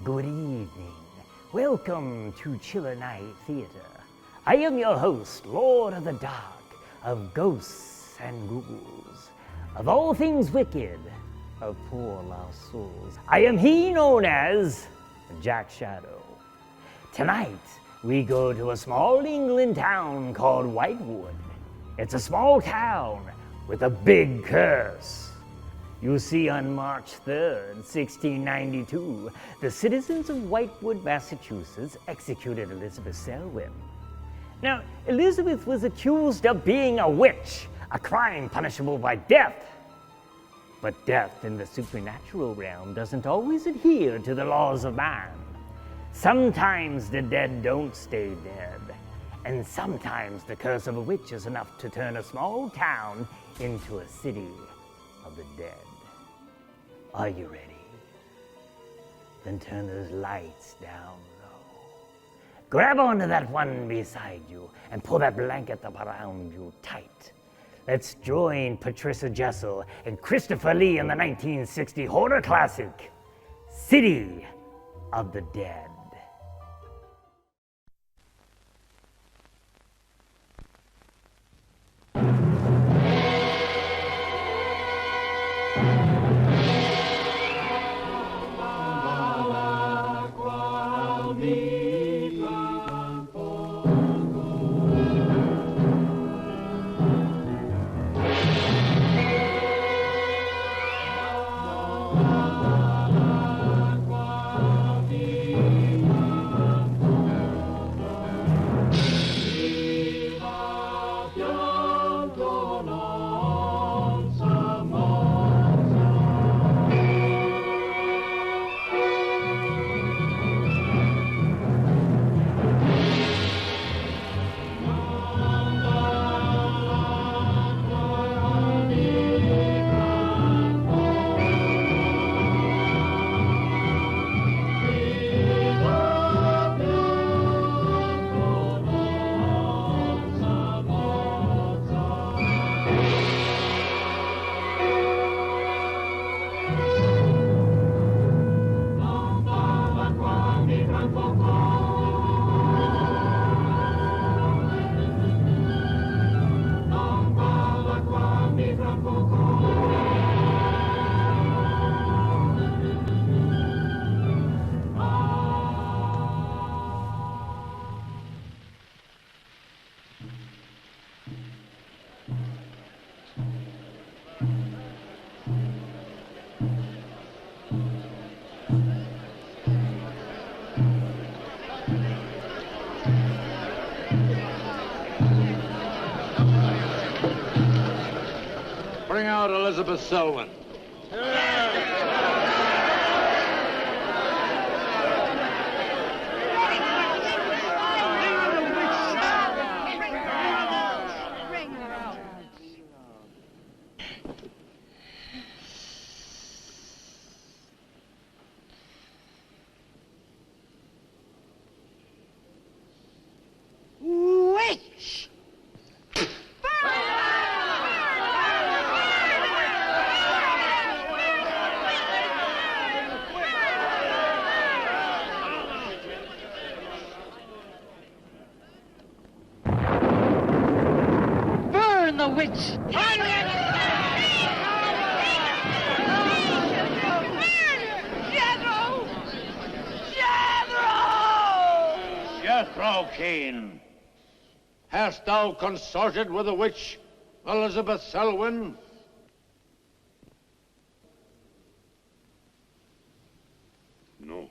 Good evening. Welcome to Chiller Night Theater. I am your host, Lord of the Dark, of ghosts and ghouls, of all things wicked, of poor lost souls. I am he known as Jack Shadow. Tonight, we go to a small England town called Whitewood. It's a small town with a big curse. You see, on March 3rd, 1692, the citizens of Whitewood, Massachusetts, executed Elizabeth Selwyn. Now, Elizabeth was accused of being a witch, a crime punishable by death. But death in the supernatural realm doesn't always adhere to the laws of man. Sometimes the dead don't stay dead, and sometimes the curse of a witch is enough to turn a small town into a city of the dead. Are you ready? Then turn those lights down low. Grab onto that one beside you and pull that blanket up around you tight. Let's join Patricia Jessel and Christopher Lee in the 1960 horror classic, City of the Dead. Bring out Elizabeth Selwyn. Witch! Burn the witch! Jethro Kane, hast thou consorted with the witch Elizabeth Selwyn? No.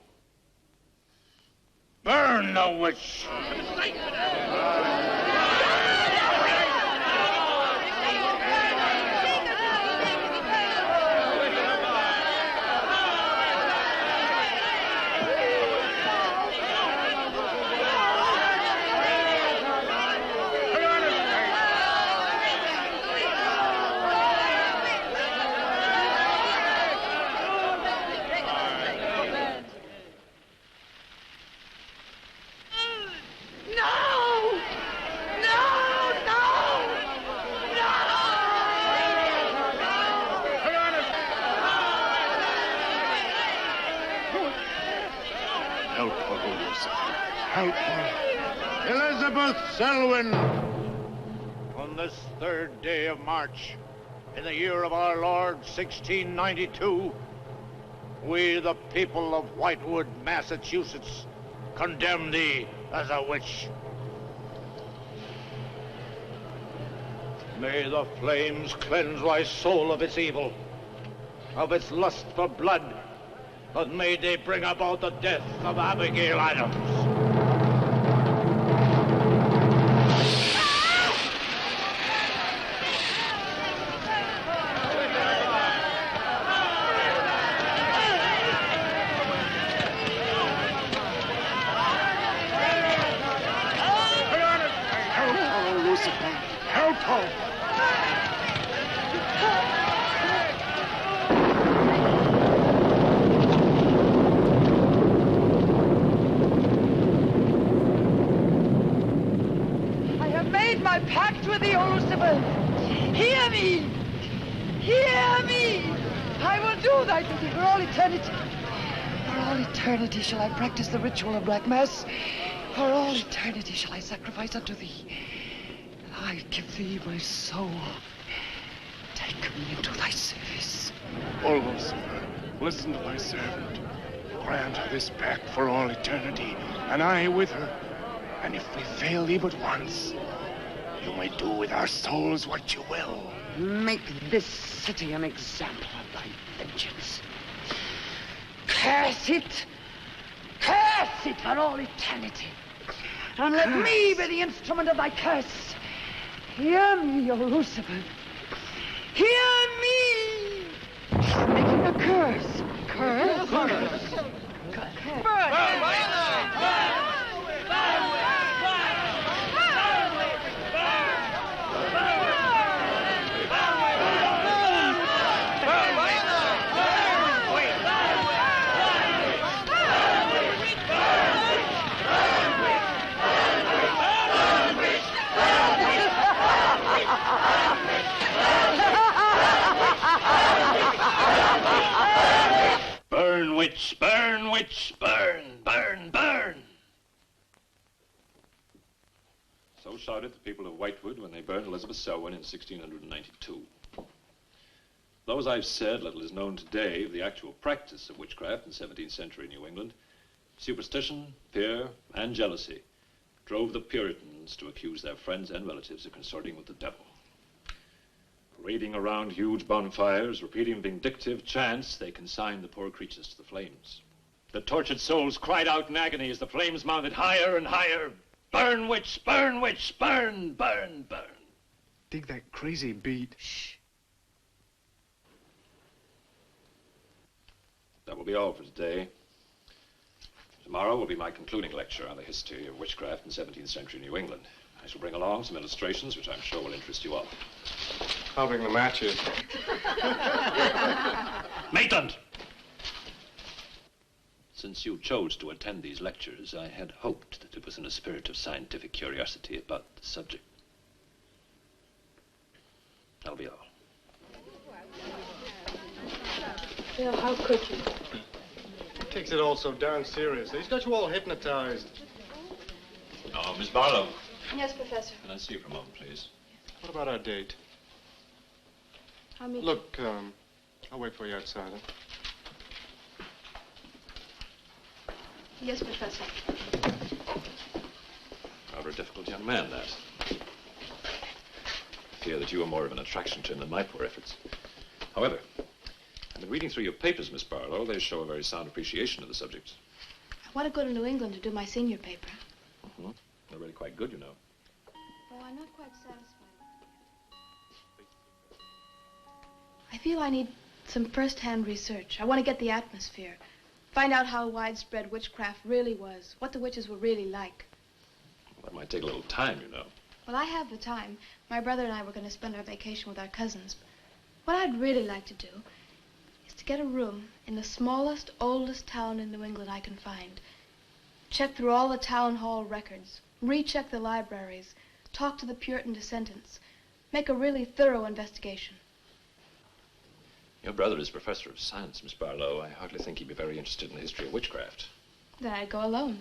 Burn the witch! No! Help me. Elizabeth Selwyn, on this 3rd day of March, in the year of our Lord 1692, we, the people of Whitewood, Massachusetts, condemn thee as a witch. May the flames cleanse thy soul of its evil, of its lust for blood, but may they bring about the death of Abigail Adams. Help her, Lucifer. Help her. I have made my pact with thee, O Lucifer. Hear me! Hear me! I will do thy bidding for all eternity. For all eternity shall I practice the ritual of Black Mass. For all eternity shall I sacrifice unto thee. And I give thee my soul. Take me into thy service. O Lucifer, listen to thy servant. Grant her this pact for all eternity, and I with her. And if we fail thee but once, you may do with our souls what you will. Make this city an example of thy vengeance. Curse it! Curse it for all eternity! And let me be the instrument of thy curse. Hear me, O Lucifer. Hear me! Making a curse. Curse? Burn, witch, burn, witch, burn, burn, burn. So shouted the people of Whitewood when they burned Elizabeth Selwyn in 1692. Though, as I've said, little is known today of the actual practice of witchcraft in 17th century New England, superstition, fear, and jealousy drove the Puritans to accuse their friends and relatives of consorting with the devil. Parading around huge bonfires, repeating vindictive chants, they consigned the poor creatures to the flames. The tortured souls cried out in agony as the flames mounted higher and higher. Burn, witch, burn, witch, burn, burn, burn. Dig that crazy beat. Shh. That will be all for today. Tomorrow will be my concluding lecture on the history of witchcraft in 17th century New England. I shall bring along some illustrations which I'm sure will interest you all. I'll bring the matches. Maitland! Since you chose to attend these lectures, I had hoped that it was in a spirit of scientific curiosity about the subject. That'll be all. Bill, how could you? Takes it all so darn seriously. He's got you all hypnotized. Oh, Miss Barlow. Yes, Professor. Can I see you for a moment, please? What about our date? I'll meet Look, I'll wait for you outside, huh? you. Yes, Professor. Rather a difficult young man, that. I fear that you are more of an attraction to him than my poor efforts. However, I've been reading through your papers, Miss Barlow. They show a very sound appreciation of the subject. I want to go to New England to do my senior paper. Mm-hmm. They're really quite good, you know. Oh, I'm not quite satisfied. I feel I need some first-hand research. I want to get the atmosphere. Find out how widespread witchcraft really was, what the witches were really like. That might take a little time, you know. Well, I have the time. My brother and I were going to spend our vacation with our cousins. What I'd really like to do is to get a room in the smallest, oldest town in New England I can find. Check through all the town hall records, recheck the libraries, talk to the Puritan descendants, make a really thorough investigation. Your brother is professor of science, Miss Barlow. I hardly think he'd be very interested in the history of witchcraft. Then I'd go alone.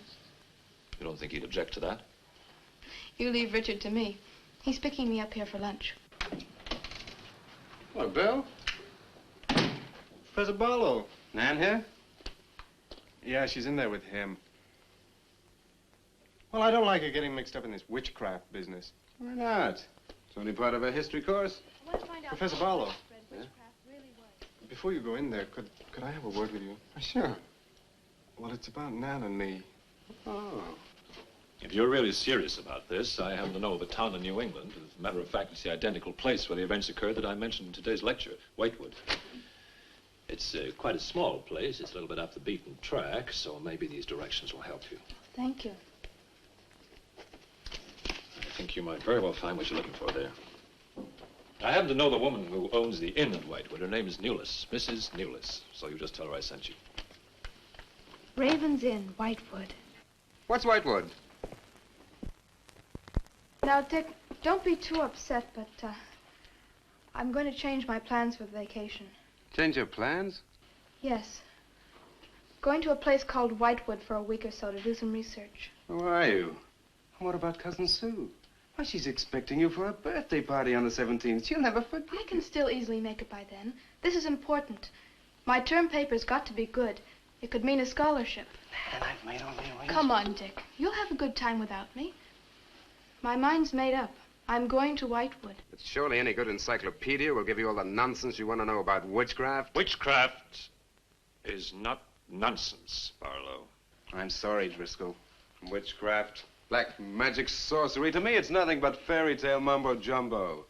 You don't think he'd object to that? You leave Richard to me. He's picking me up here for lunch. Hello, Bill. Professor Barlow. Nan here? Yeah, she's in there with him. Well, I don't like her getting mixed up in this witchcraft business. Why not? It's only part of her history course. I want to find out Professor how Barlow. widespread witchcraft really was. Before you go in there, could I have a word with you? Sure. Well, it's about Nan and me. Oh. If you're really serious about this, I happen to know of a town in New England. As a matter of fact, it's the identical place where the events occurred that I mentioned in today's lecture, Whitewood. It's quite a small place. It's a little bit off the beaten track, so maybe these directions will help you. Thank you. I think you might very well find what you're looking for there. I happen to know the woman who owns the inn at Whitewood. Her name is Newless, Mrs. Newless. So you just tell her I sent you. Raven's Inn, Whitewood. What's Whitewood? Now, Dick, don't be too upset, but I'm going to change my plans for the vacation. Change your plans? Yes. Going to a place called Whitewood for a week or so to do some research. Who are you? What about Cousin Sue? Why, she's expecting you for a birthday party on the 17th. She'll never forget. I can still easily make it by then. This is important. My term paper's got to be good. It could mean a scholarship. And I've made all the arrangements. Come on, Dick. You'll have a good time without me. My mind's made up. I'm going to Whitewood. But surely any good encyclopedia will give you all the nonsense you want to know about witchcraft. Witchcraft is not nonsense, Barlow. I'm sorry, Driscoll. Witchcraft, black magic, sorcery. To me, it's nothing but fairy tale mumbo-jumbo.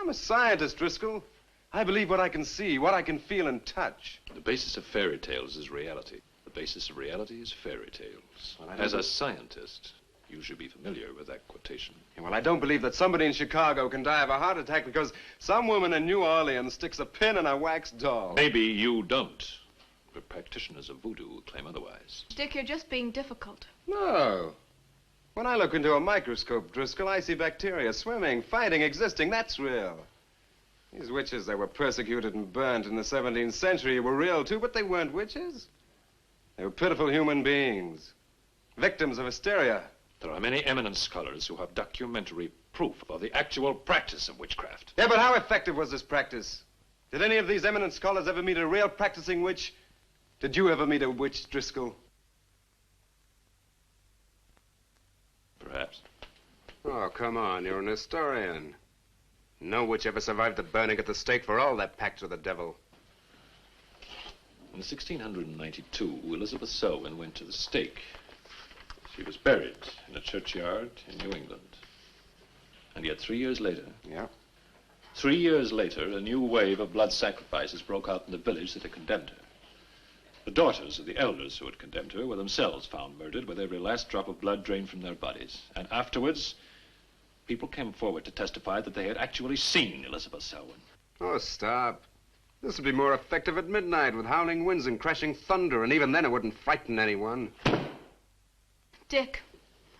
I'm a scientist, Driscoll. I believe what I can see, what I can feel and touch. The basis of fairy tales is reality. The basis of reality is fairy tales. Well, I don't As a scientist, you should be familiar with that quotation. Yeah, well, I don't believe that somebody in Chicago can die of a heart attack because some woman in New Orleans sticks a pin in a wax doll. Maybe you don't, but practitioners of voodoo claim otherwise. Dick, you're just being difficult. No. When I look into a microscope, Driscoll, I see bacteria swimming, fighting, existing. That's real. These witches that were persecuted and burnt in the 17th century were real, too, but they weren't witches. They were pitiful human beings, victims of hysteria. There are many eminent scholars who have documentary proof of the actual practice of witchcraft. Yeah, but how effective was this practice? Did any of these eminent scholars ever meet a real practicing witch? Did you ever meet a witch, Driscoll? Perhaps. Oh, come on, you're an historian. No witch ever survived the burning at the stake for all that pact with the devil. In 1692, Elizabeth Selwyn went to the stake. She was buried in a churchyard in New England. And yet 3 years later... Yeah? 3 years later, a new wave of blood sacrifices broke out in the village that had condemned her. The daughters of the elders who had condemned her were themselves found murdered with every last drop of blood drained from their bodies. And afterwards, people came forward to testify that they had actually seen Elizabeth Selwyn. Oh, stop. This would be more effective at midnight with howling winds and crashing thunder, and even then it wouldn't frighten anyone. Dick,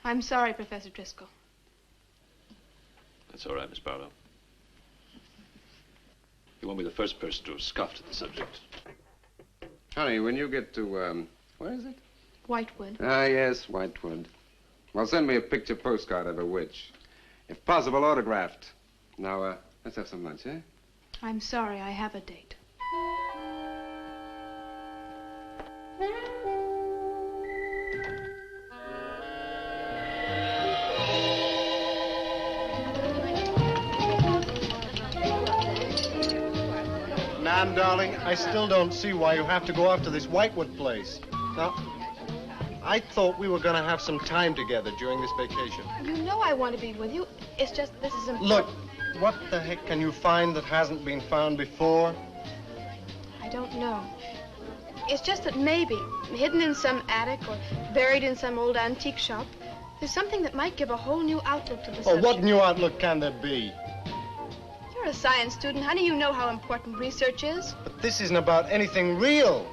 I'm sorry, Professor Driscoll. That's all right, Miss Barlow. You won't be the first person to have scoffed at the subject. Honey, when you get to, where is it? Whitewood. Ah, yes, Whitewood. Well, send me a picture postcard of a witch. If possible, autographed. Now, let's have some lunch, eh? I'm sorry, I have a date. Nan, darling, I still don't see why you have to go off to this Whitewood place. Now, I thought we were going to have some time together during this vacation. You know I want to be with you. It's just this is important. Look, what the heck can you find that hasn't been found before? I don't know. It's just that maybe, hidden in some attic or buried in some old antique shop, there's something that might give a whole new outlook to the Oh, subject. what new outlook can there be? You're a science student, honey. You know how important research is. But this isn't about anything real.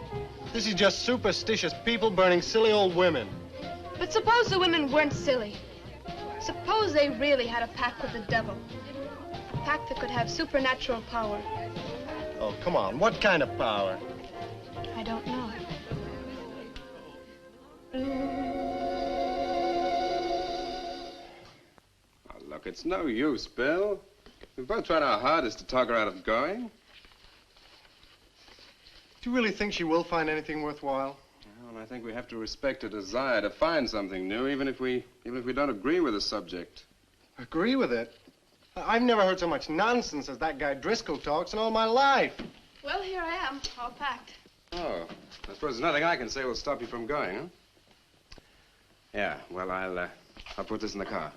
This is just superstitious people burning silly old women. But suppose the women weren't silly. Suppose they really had a pact with the devil. A pact that could have supernatural power. Oh, come on. What kind of power? I don't know. Oh, look, it's no use, Bill. We've both tried our hardest to talk her out of going. Do you really think she will find anything worthwhile? Well, I think we have to respect her desire to find something new, even if we don't agree with the subject. Agree with it? I've never heard so much nonsense as that guy Driscoll talks in all my life. Well, here I am, all packed. Oh, I suppose there's nothing I can say will stop you from going, huh? Yeah, well, I'll put this in the car.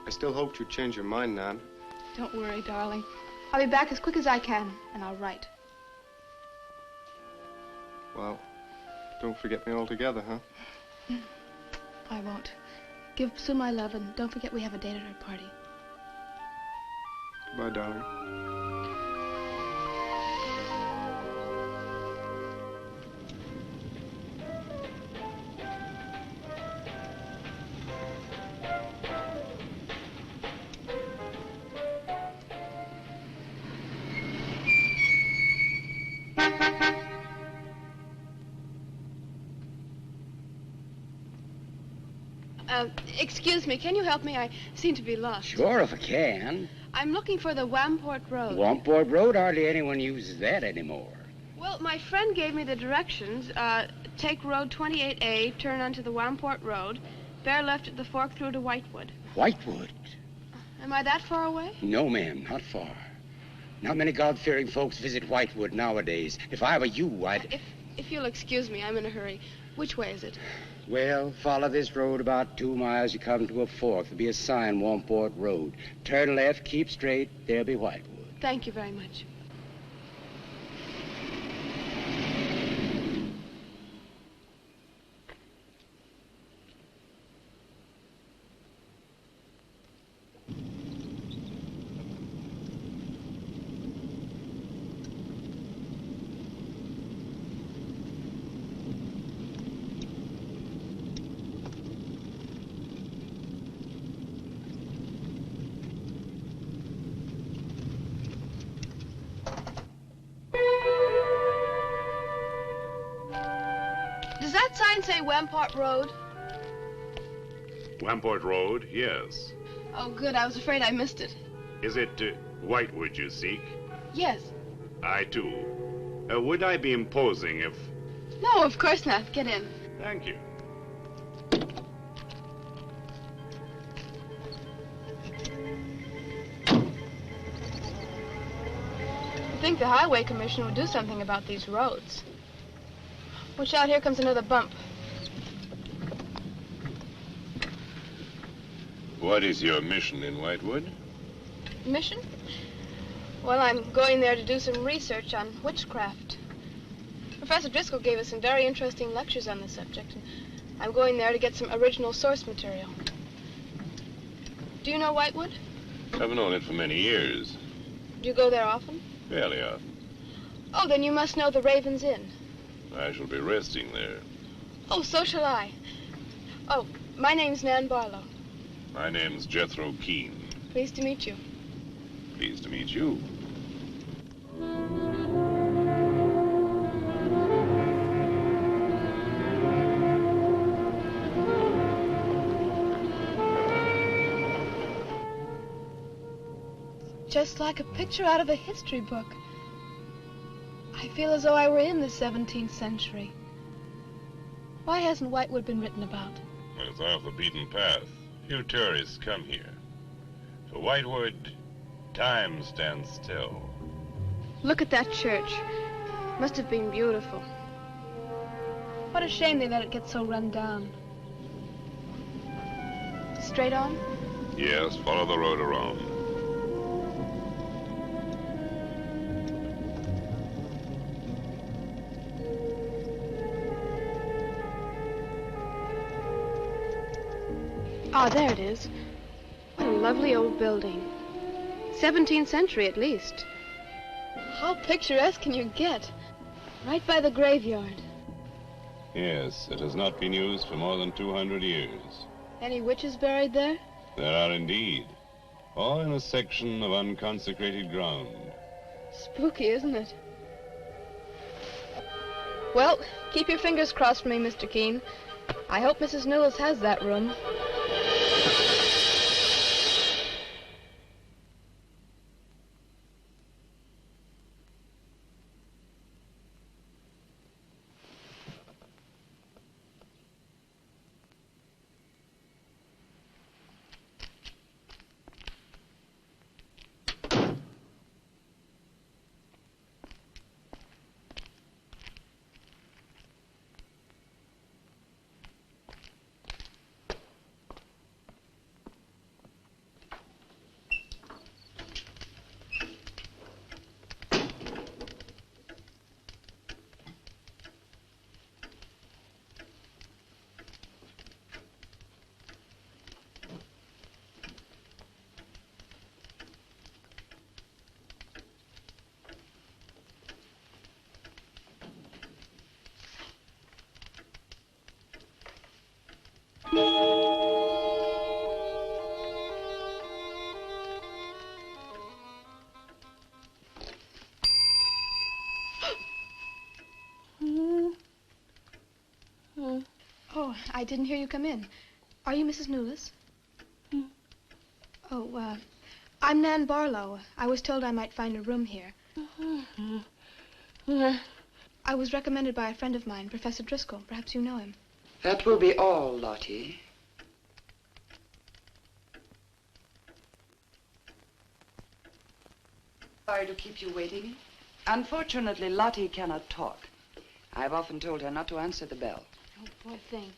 I still hoped you'd change your mind, Nan. Don't worry, darling. I'll be back as quick as I can, and I'll write. Well, don't forget me altogether, huh? I won't. Give Sue my love, and don't forget we have a date at her party. Goodbye, darling. Excuse me, can you help me? I seem to be lost. Sure, if I can. I'm looking for the Wamport Road. Wamport Road? Hardly anyone uses that anymore. Well, my friend gave me the directions. Take Road 28A, turn onto the Wamport Road, bear left at the fork through to Whitewood. Whitewood? Am I that far away? No, ma'am, not far. Not many God-fearing folks visit Whitewood nowadays. If I were you, I'd... If you'll excuse me, I'm in a hurry. Which way is it? Well, follow this road about 2 miles. You come to a fork. There'll be a sign, Wamport Road. Turn left, keep straight. There'll be Whitewood. Thank you very much. Does that sign say Wamport Road? Wamport Road, yes. Oh, good. I was afraid I missed it. Is it Whitewood you seek? Yes. I, too. Would I be imposing if... No, of course not. Get in. Thank you. I think the Highway Commission would do something about these roads. Watch out, here comes another bump. What is your mission in Whitewood? Mission? Well, I'm going there to do some research on witchcraft. Professor Driscoll gave us some very interesting lectures on the subject, and I'm going there to get some original source material. Do you know Whitewood? I've known it for many years. Do you go there often? Fairly often. Oh, then you must know the Raven's Inn. I shall be resting there. Oh, so shall I. Oh, my name's Nan Barlow. My name's Jethro Keene. Pleased to meet you. Pleased to meet you. Just like a picture out of a history book. I feel as though I were in the 17th century. Why hasn't Whitewood been written about? It's off the beaten path. Few tourists come here. For Whitewood, time stands still. Look at that church. Must have been beautiful. What a shame they let it get so run down. Straight on? Yes, follow the road around. Ah, there it is. What a lovely old building. 17th century at least. How picturesque can you get? Right by the graveyard. Yes, it has not been used for more than 200 years. Any witches buried there? There are indeed. All in a section of unconsecrated ground. Spooky, isn't it? Well, keep your fingers crossed for me, Mr. Keene. I hope Mrs. Newlis has that room. Oh, I didn't hear you come in. Are you Mrs. Newlis? Oh, I'm Nan Barlow. I was told I might find a room here. I was recommended by a friend of mine, Professor Driscoll. Perhaps you know him. That will be all, Lottie. Sorry to keep you waiting. Unfortunately, Lottie cannot talk. I've often told her not to answer the bell. Oh, poor thing.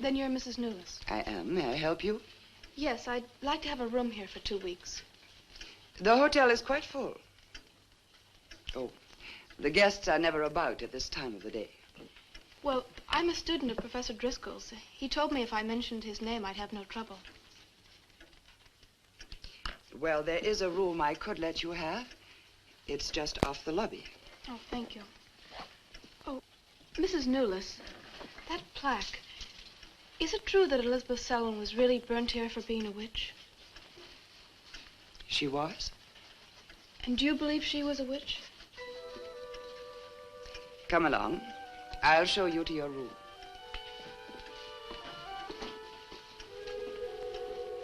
Then you're Mrs. Newlis. I am. May I help you? Yes, I'd like to have a room here for 2 weeks. The hotel is quite full. Oh, the guests are never about at this time of the day. Well, I'm a student of Professor Driscoll's. He told me if I mentioned his name, I'd have no trouble. Well, there is a room I could let you have. It's just off the lobby. Oh, thank you. Oh, Mrs. Newlis, that plaque. Is it true that Elizabeth Selwyn was really burnt here for being a witch? She was? And do you believe she was a witch? Come along. I'll show you to your room.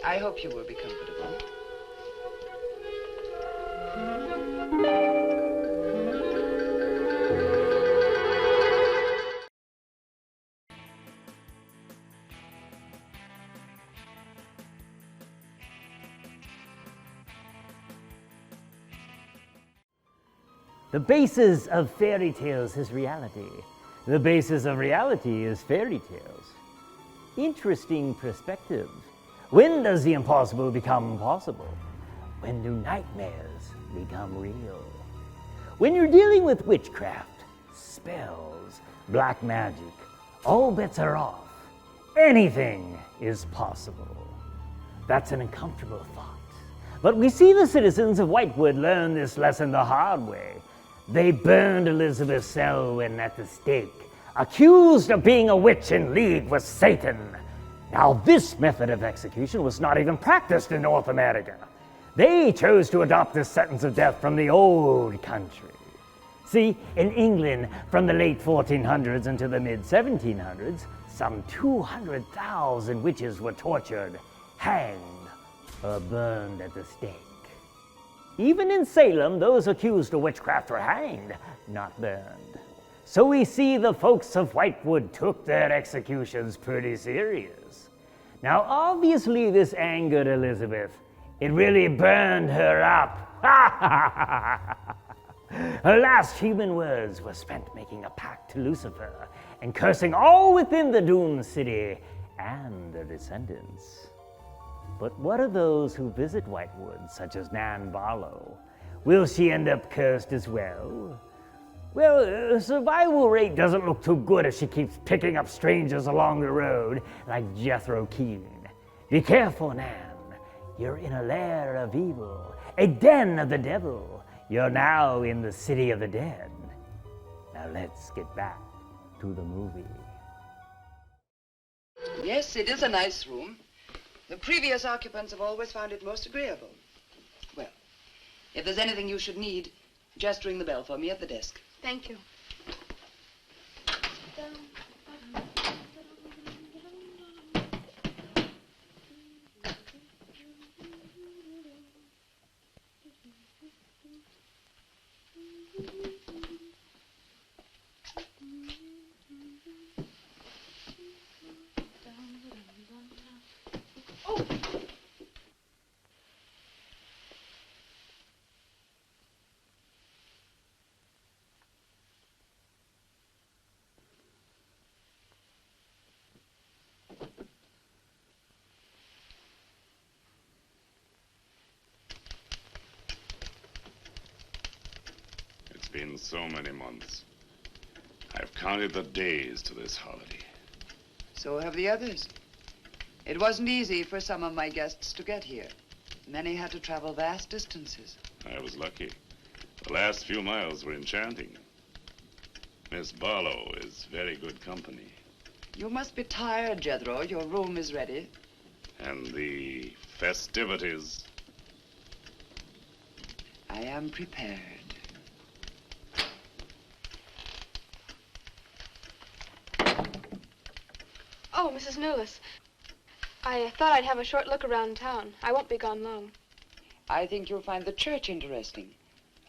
I hope you will be comfortable. The basis of fairy tales is reality. The basis of reality is fairy tales. Interesting perspective. When does the impossible become possible? When do nightmares become real? When you're dealing with witchcraft, spells, black magic, all bets are off. Anything is possible. That's an uncomfortable thought. But we see the citizens of Whitewood learn this lesson the hard way. They burned Elizabeth Selwyn at the stake, accused of being a witch in league with Satan. Now, this method of execution was not even practiced in North America. They chose to adopt this sentence of death from the old country. See, in England, from the late 1400s until the mid-1700s, some 200,000 witches were tortured, hanged, or burned at the stake. Even in Salem, those accused of witchcraft were hanged, not burned. So we see the folks of Whitewood took their executions pretty serious. Now, obviously, this angered Elizabeth. It really burned her up. Her last human words were spent making a pact to Lucifer and cursing all within the doomed city and their descendants. But what of those who visit Whitewood, such as Nan Barlow? Will she end up cursed as well? Well, the survival rate doesn't look too good if she keeps picking up strangers along the road, like Jethro Keene. Be careful, Nan. You're in a lair of evil, a den of the devil. You're now in the city of the dead. Now let's get back to the movie. Yes, it is a nice room. The previous occupants have always found it most agreeable. Well, if there's anything you should need, just ring the bell for me at the desk. Thank you. been so many months. I've counted the days to this holiday. So have the others. It wasn't easy for some of my guests to get here. Many had to travel vast distances. I was lucky. The last few miles were enchanting. Miss Barlow is very good company. You must be tired, Jethro. Your room is ready. And the festivities. I am prepared. Oh, Mrs. Newless. I thought I'd have a short look around town. I won't be gone long. I think you'll find the church interesting.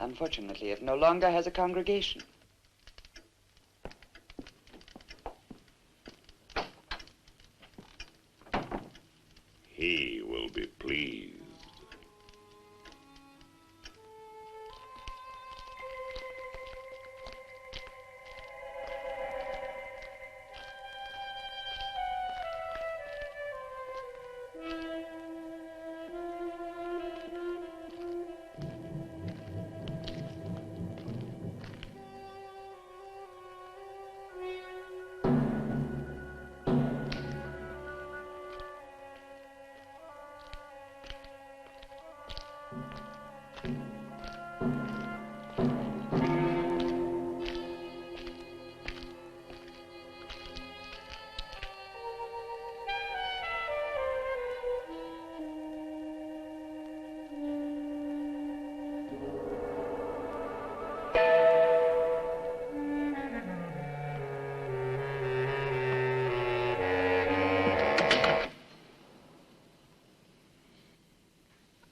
Unfortunately, it no longer has a congregation. He will be pleased.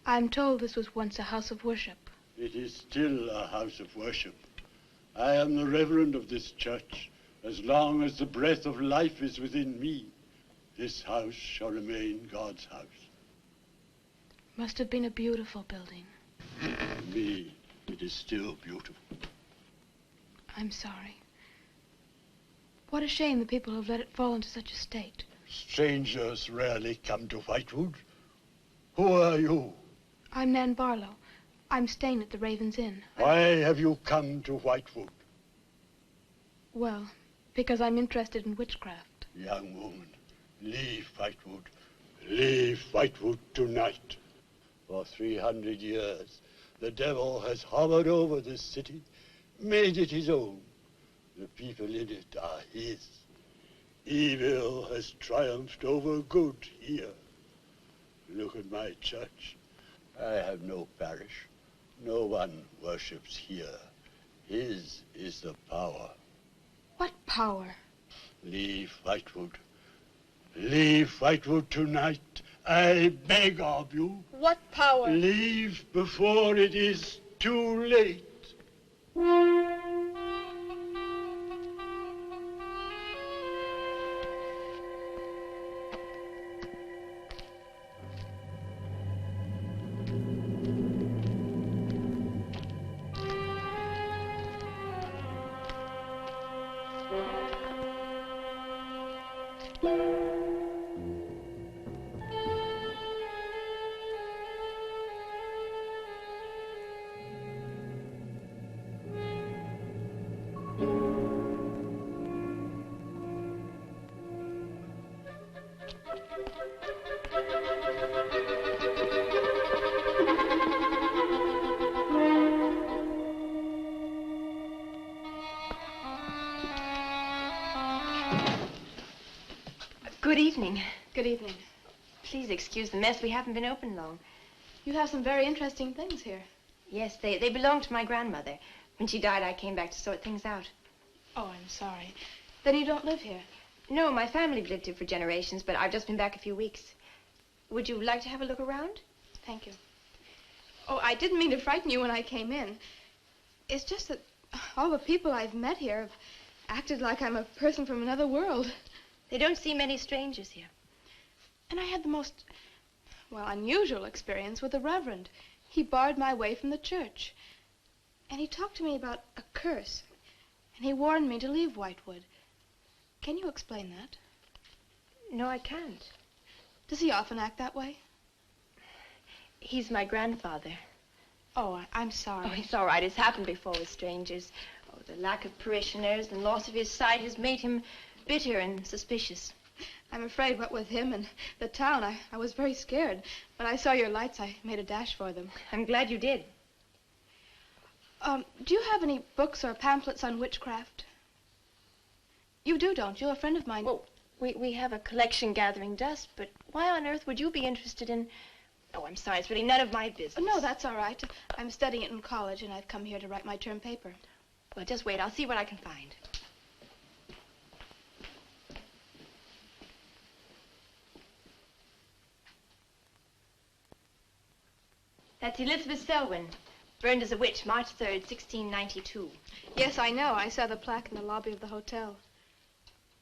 I'm told this was once a house of worship. It is still a house of worship. I am the reverend of this church. As long as the breath of life is within me, this house shall remain God's house. Must have been a beautiful building. To me, it is still beautiful. I'm sorry. What a shame the people have let it fall into such a state. Strangers rarely come to Whitewood. Who are you? I'm Nan Barlow. I'm staying at the Raven's Inn. Why have you come to Whitewood? Well, because I'm interested in witchcraft. Young woman, leave Whitewood. Leave Whitewood tonight. For 300 years, the devil has hovered over this city, made it his own. The people in it are his. Evil has triumphed over good here. Look at my church. I have no parish. No one worships here. His is the power. What power? Leave Whitewood. Leave Whitewood tonight. I beg of you. What power? Leave before it is too late. Good evening. Good evening. Please excuse the mess. We haven't been open long. You have some very interesting things here. Yes, they belonged to my grandmother. When she died, I came back to sort things out. Oh, I'm sorry. Then you don't live here? No, my family lived here for generations, but I've just been back a few weeks. Would you like to have a look around? Thank you. Oh, I didn't mean to frighten you when I came in. It's just that all the people I've met here have acted like I'm a person from another world. They don't see many strangers here. And I had the most, well, unusual experience with the Reverend. He barred my way from the church. And he talked to me about a curse. And he warned me to leave Whitewood. Can you explain that? No, I can't. Does he often act that way? He's my grandfather. Oh, I'm sorry. Oh, it's all right. It's happened before with strangers. Oh, the lack of parishioners and loss of his sight has made him bitter and suspicious. I'm afraid what with him and the town, I was very scared. When I saw your lights, I made a dash for them. I'm glad you did. Do you have any books or pamphlets on witchcraft? You do, don't you? A friend of mine... Well, we have a collection gathering dust, but why on earth would you be interested in... Oh, I'm sorry. It's really none of my business. No, that's all right. I'm studying it in college, and I've come here to write my term paper. Well, just wait. I'll see what I can find. That's Elizabeth Selwyn, burned as a witch, March 3rd, 1692. Yes, I know. I saw the plaque in the lobby of the hotel.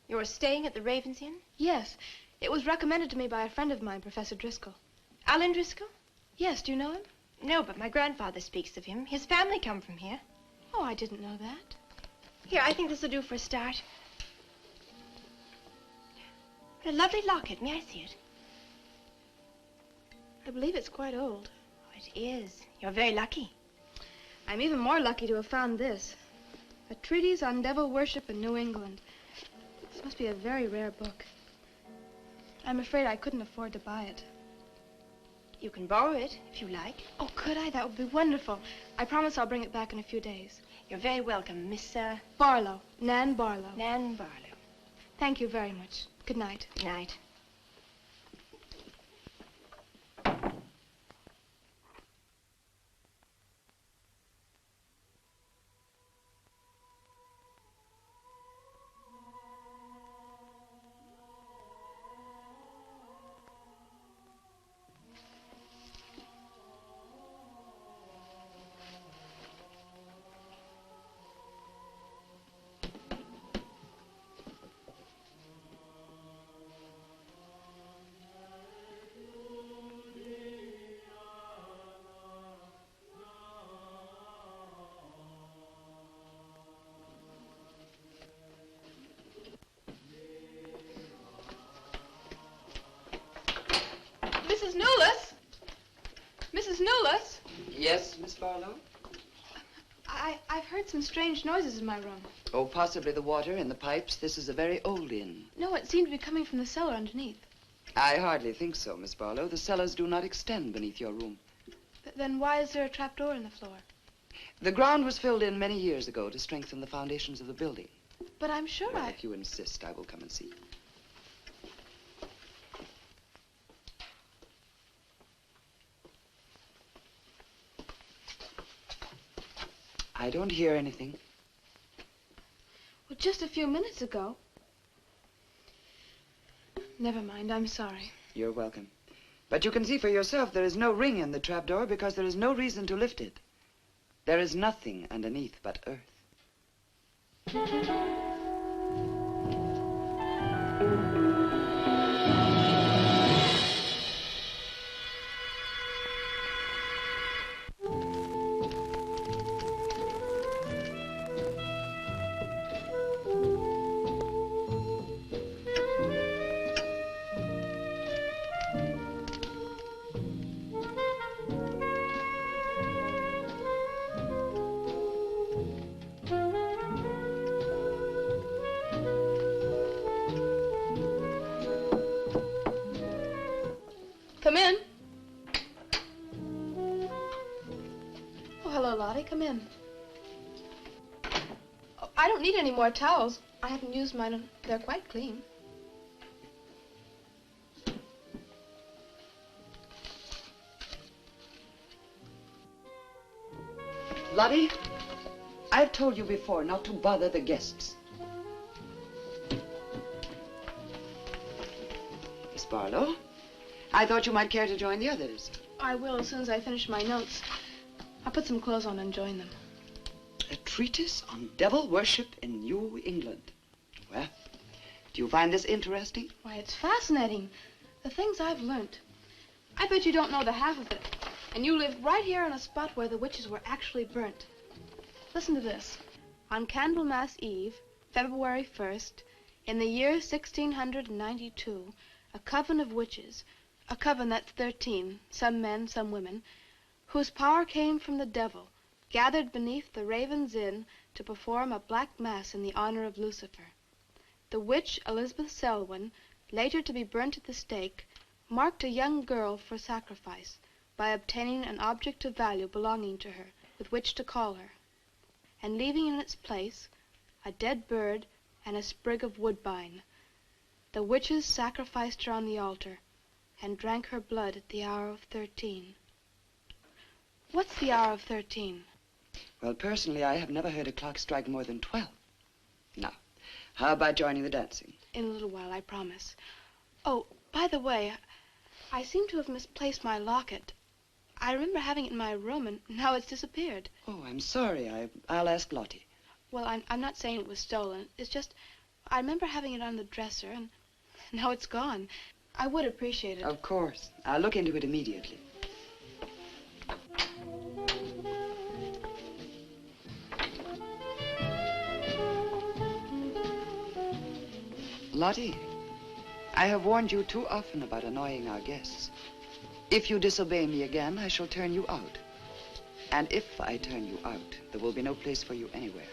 You're staying at the Ravens Inn? Yes. It was recommended to me by a friend of mine, Professor Driscoll. Alan Driscoll? Yes, do you know him? No, but my grandfather speaks of him. His family come from here. Oh, I didn't know that. Here, I think this will do for a start. What a lovely locket. May I see it? I believe it's quite old. Oh, it is. You're very lucky. I'm even more lucky to have found this. A treatise on devil worship in New England. This must be a very rare book. I'm afraid I couldn't afford to buy it. You can borrow it, if you like. Oh, could I? That would be wonderful. I promise I'll bring it back in a few days. You're very welcome, Miss, Barlow. Nan Barlow. Nan Barlow. Thank you very much. Good night. Good night. Mrs. Newless? Mrs. Newless? Yes, Miss Barlow? I've heard some strange noises in my room. Oh, possibly the water in the pipes. This is a very old inn. No, it seemed to be coming from the cellar underneath. I hardly think so, Miss Barlow. The cellars do not extend beneath your room. Then why is there a trapdoor in the floor? The ground was filled in many years ago to strengthen the foundations of the building. But I'm sure Well, if you insist, I will come and see. I don't hear anything. Well, just a few minutes ago. Never mind, I'm sorry. You're welcome. But you can see for yourself there is no ring in the trapdoor because there is no reason to lift it. There is nothing underneath but earth. Come in. Oh, hello, Lottie. Come in. Oh, I don't need any more towels. I haven't used mine. They're quite clean. Lottie, I've told you before not to bother the guests. Miss Barlow, I thought you might care to join the others. I will as soon as I finish my notes. I'll put some clothes on and join them. A treatise on devil worship in New England. Well, do you find this interesting? Why, it's fascinating. The things I've learned. I bet you don't know the half of it. And you live right here on a spot where the witches were actually burnt. Listen to this. On Candlemas Eve, February 1st, in the year 1692, a coven of witches, a coven that's 13, some men, some women, whose power came from the devil, gathered beneath the Raven's Inn to perform a black mass in the honor of Lucifer. The witch Elizabeth Selwyn, later to be burnt at the stake, marked a young girl for sacrifice by obtaining an object of value belonging to her with which to call her, and leaving in its place a dead bird and a sprig of woodbine. The witches sacrificed her on the altar and drank her blood at the hour of 13. What's the hour of 13? Well, personally, I have never heard a clock strike more than 12. Now, how about joining the dancing? In a little while, I promise. Oh, by the way, I seem to have misplaced my locket. I remember having it in my room, and now it's disappeared. Oh, I'm sorry. I'll ask Lottie. Well, I'm not saying it was stolen. It's just, I remember having it on the dresser, and now it's gone. I would appreciate it. Of course. I'll look into it immediately. Lottie, I have warned you too often about annoying our guests. If you disobey me again, I shall turn you out. And if I turn you out, there will be no place for you anywhere.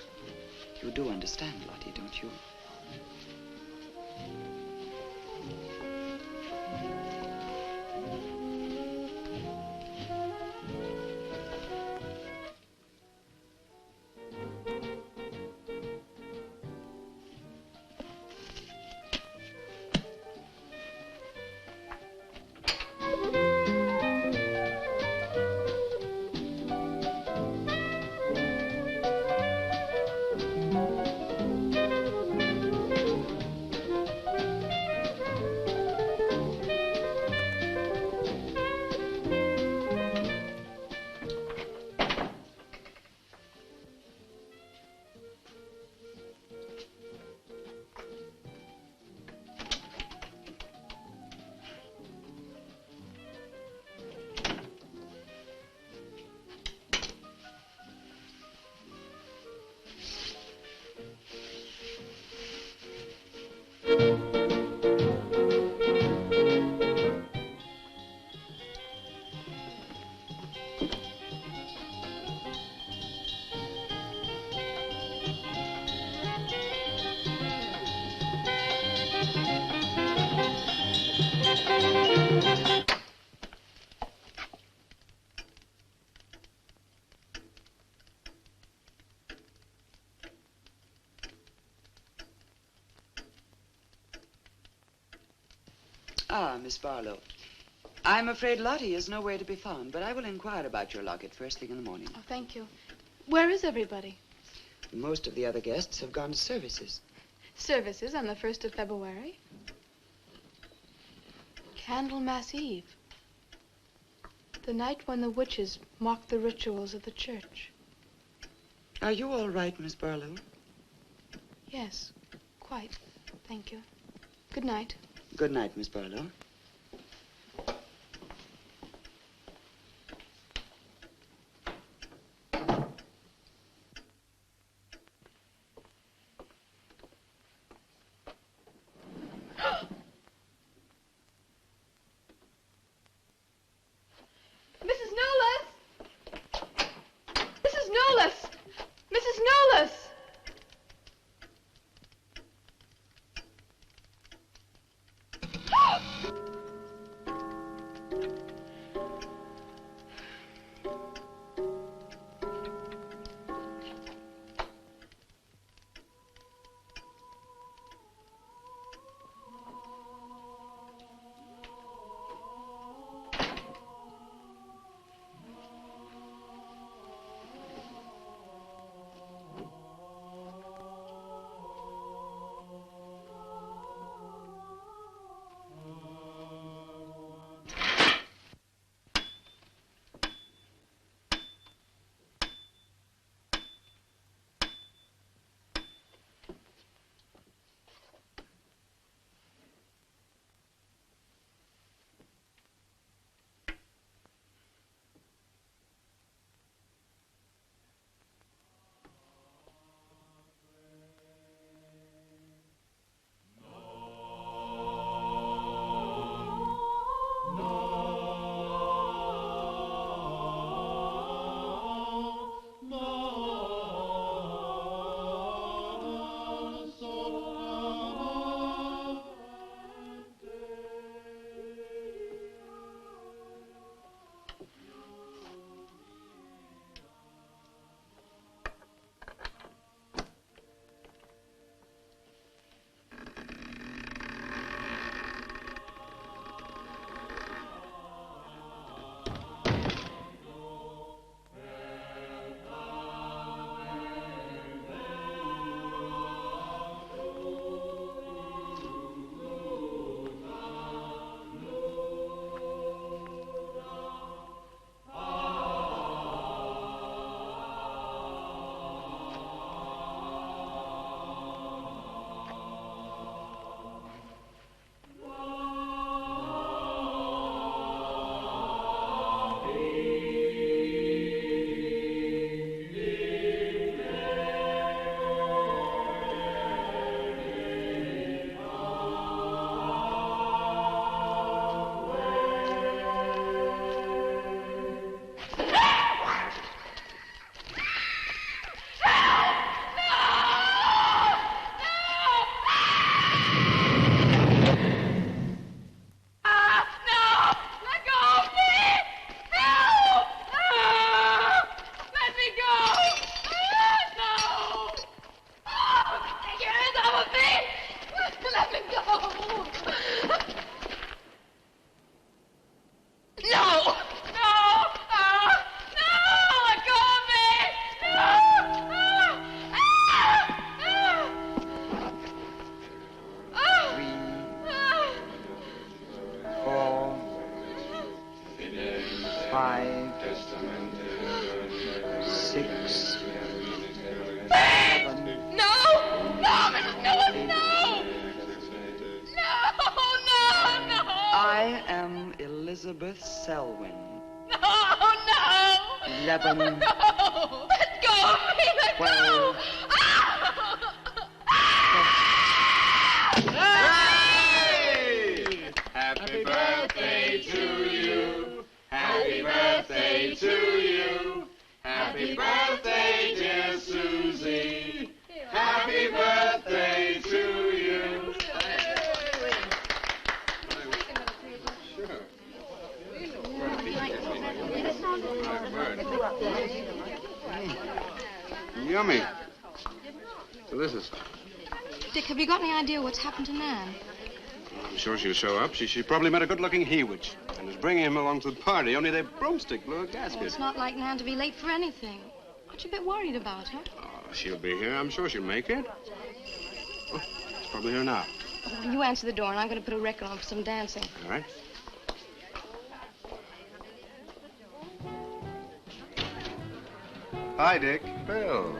You do understand, Lottie, don't you? Ah, Miss Barlow. I'm afraid Lottie is nowhere to be found, but I will inquire about your locket first thing in the morning. Oh, thank you. Where is everybody? Most of the other guests have gone to services. Services on the 1st of February? Candlemas Eve. The night when the witches mocked the rituals of the church. Are you all right, Miss Barlow? Yes, quite. Thank you. Good night. Good night, Miss Barlow. Mrs. Knowles! Mrs. Knowles! Mrs. Knowles! 6. No! No, Mrs. Miller, no! No! I am Elizabeth Selwyn. No! 11. No! Let go of me! Let 12. go! Happy birthday to you. Happy birthday to you. Happy birthday, dear Susie. Happy birthday to you. Yummy. Delicious. Dick, have you got any idea what's happened to Nan? I'm sure she'll show up. She probably met a good-looking Hewitt and is bringing him along to the party, only their broomstick blew a gasket. Well, it's not like Nan to be late for anything. Aren't you a bit worried about her? Oh, she'll be here. I'm sure she'll make it. Oh, she's probably here now. Well, you answer the door, and I'm going to put a record on for some dancing. All right. Hi, Dick. Bill.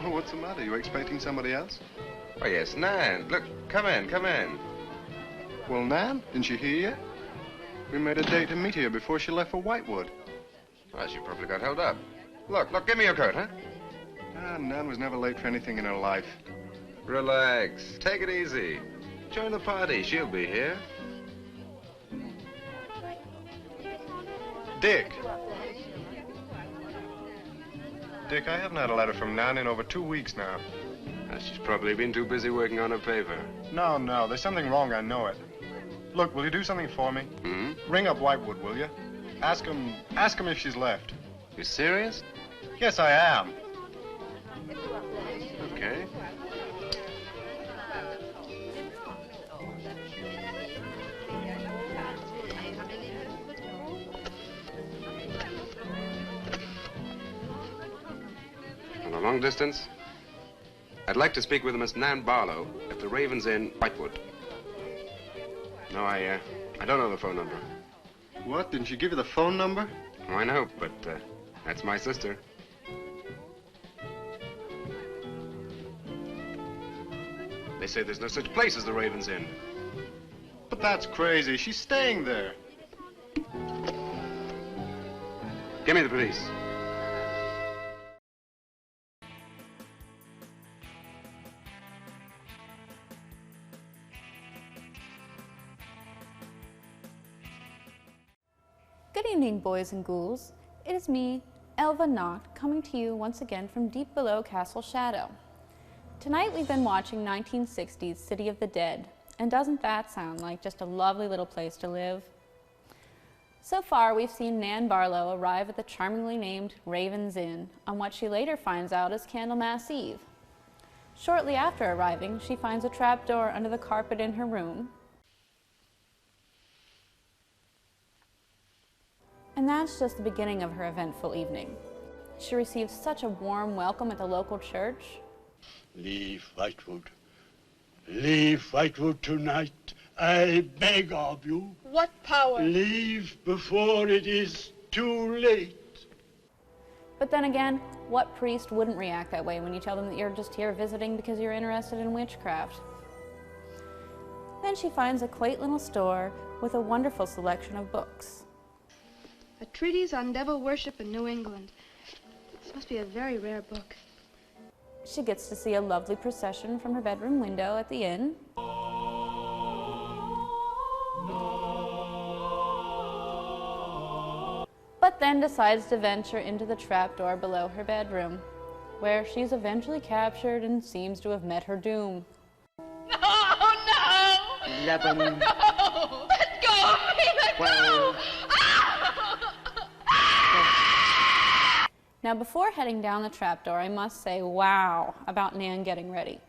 Oh, what's the matter? You expecting somebody else? Oh, yes, Nan. Look, come in, come in. Well, Nan, didn't she hear you? We made a date to meet here before she left for Whitewood. Well, she probably got held up. Look, give me your coat, huh? Ah, Nan was never late for anything in her life. Relax. Take it easy. Join the party. She'll be here. Dick. Dick, I haven't had a letter from Nan in over 2 weeks now. She's probably been too busy working on her paper. No, there's something wrong, I know it. Look, will you do something for me? Ring up Whitewood, will you? Ask him if she's left. You serious? Yes, I am. Okay. On a long distance, I'd like to speak with Miss Nan Barlow at the Raven's Inn, Whitewood. No, I don't know the phone number. What? Didn't she give you the phone number? Oh, I know, but that's my sister. They say there's no such place as the Raven's Inn. But that's crazy. She's staying there. Give me the police. Good evening, boys and ghouls. It is me, Elva Noct, coming to you once again from deep below Castle Shadow. Tonight we've been watching 1960's City of the Dead, and doesn't that sound like just a lovely little place to live? So far, we've seen Nan Barlow arrive at the charmingly named Raven's Inn on what she later finds out is Candlemas Eve. Shortly after arriving, she finds a trapdoor under the carpet in her room. And that's just the beginning of her eventful evening. She receives such a warm welcome at the local church. Leave Whitewood. Leave Whitewood tonight. I beg of you. What power? Leave before it is too late. But then again, what priest wouldn't react that way when you tell them that you're just here visiting because you're interested in witchcraft? Then she finds a quaint little store with a wonderful selection of books. A treatise on devil worship in New England. This must be a very rare book. She gets to see a lovely procession from her bedroom window at the inn. But then decides to venture into the trapdoor below her bedroom, where she's eventually captured and seems to have met her doom. No! 11. No! Let go of me! Let 12. go! Now, before heading down the trapdoor, I must say wow about Nan getting ready.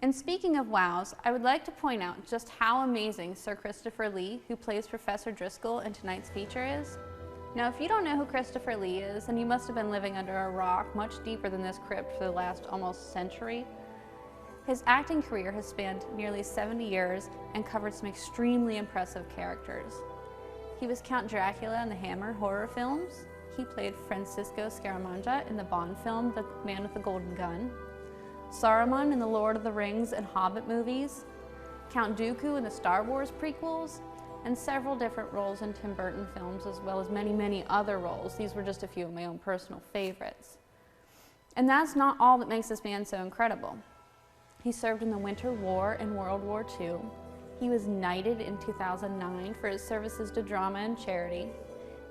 And speaking of wows, I would like to point out just how amazing Sir Christopher Lee, who plays Professor Driscoll in tonight's feature, is. Now, if you don't know who Christopher Lee is, then you must have been living under a rock much deeper than this crypt for the last almost century. His acting career has spanned nearly 70 years and covered some extremely impressive characters. He was Count Dracula in the Hammer horror films. He played Francisco Scaramanga in the Bond film The Man with the Golden Gun, Saruman in the Lord of the Rings and Hobbit movies, Count Dooku in the Star Wars prequels, and several different roles in Tim Burton films, as well as many, many other roles. These were just a few of my own personal favorites. And that's not all that makes this man so incredible. He served in the Winter War and World War II. He was knighted in 2009 for his services to drama and charity.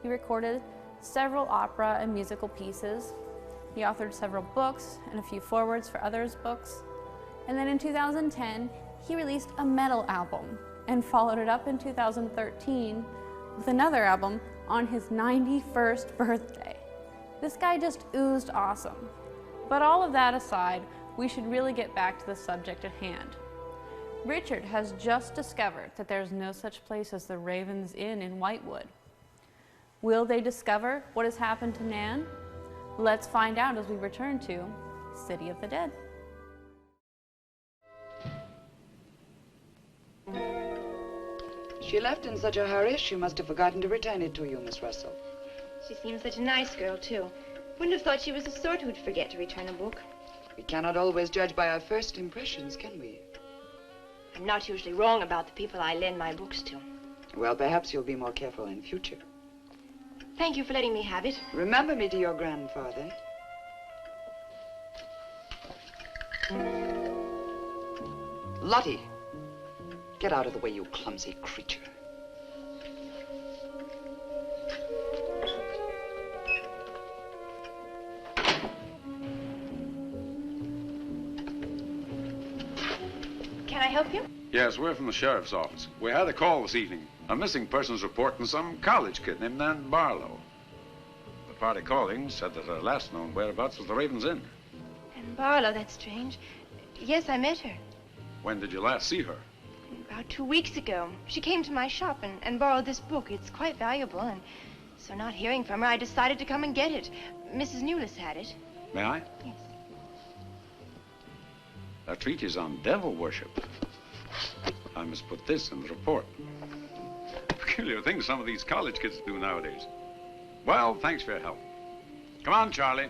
He recorded several opera and musical pieces. He authored several books and a few forewords for others' books. And then in 2010, he released a metal album and followed it up in 2013 with another album on his 91st birthday. This guy just oozed awesome. But all of that aside, we should really get back to the subject at hand. Richard has just discovered that there's no such place as the Raven's Inn in Whitewood. Will they discover what has happened to Nan? Let's find out as we return to City of the Dead. She left in such a hurry, she must have forgotten to return it to you, Miss Russell. She seems such a nice girl, too. Wouldn't have thought she was the sort who'd forget to return a book. We cannot always judge by our first impressions, can we? I'm not usually wrong about the people I lend my books to. Well, perhaps you'll be more careful in future. Thank you for letting me have it. Remember me to your grandfather. Lottie, get out of the way, you clumsy creature. Can I help you? Yes, we're from the sheriff's office. We had a call this evening. A missing persons report from some college kid named Nan Barlow. The party calling said that her last known whereabouts was the Raven's Inn. And Barlow, that's strange. Yes, I met her. When did you last see her? About 2 weeks ago. She came to my shop and borrowed this book. It's quite valuable, and so not hearing from her, I decided to come and get it. Mrs. Newless had it. May I? Yes. A treatise on devil worship. I must put this in the report. Peculiar things some of these college kids do nowadays. Well, thanks for your help. Come on, Charlie.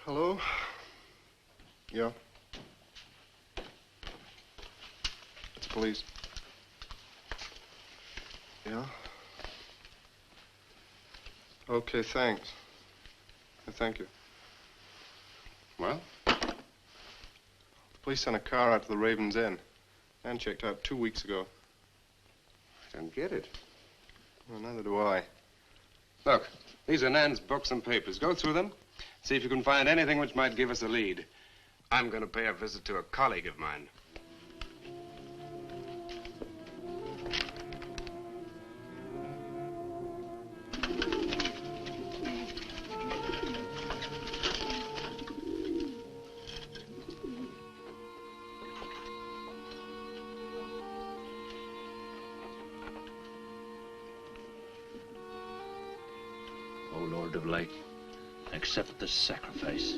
Hello? Yeah? It's police. Yeah? Okay, thanks. Thank you. Well? The police sent a car out to the Raven's Inn. And checked out 2 weeks ago. I don't get it. Well, neither do I. Look, these are Nan's books and papers. Go through them. See if you can find anything which might give us a lead. I'm going to pay a visit to a colleague of mine. O Lord of Light, accept this sacrifice.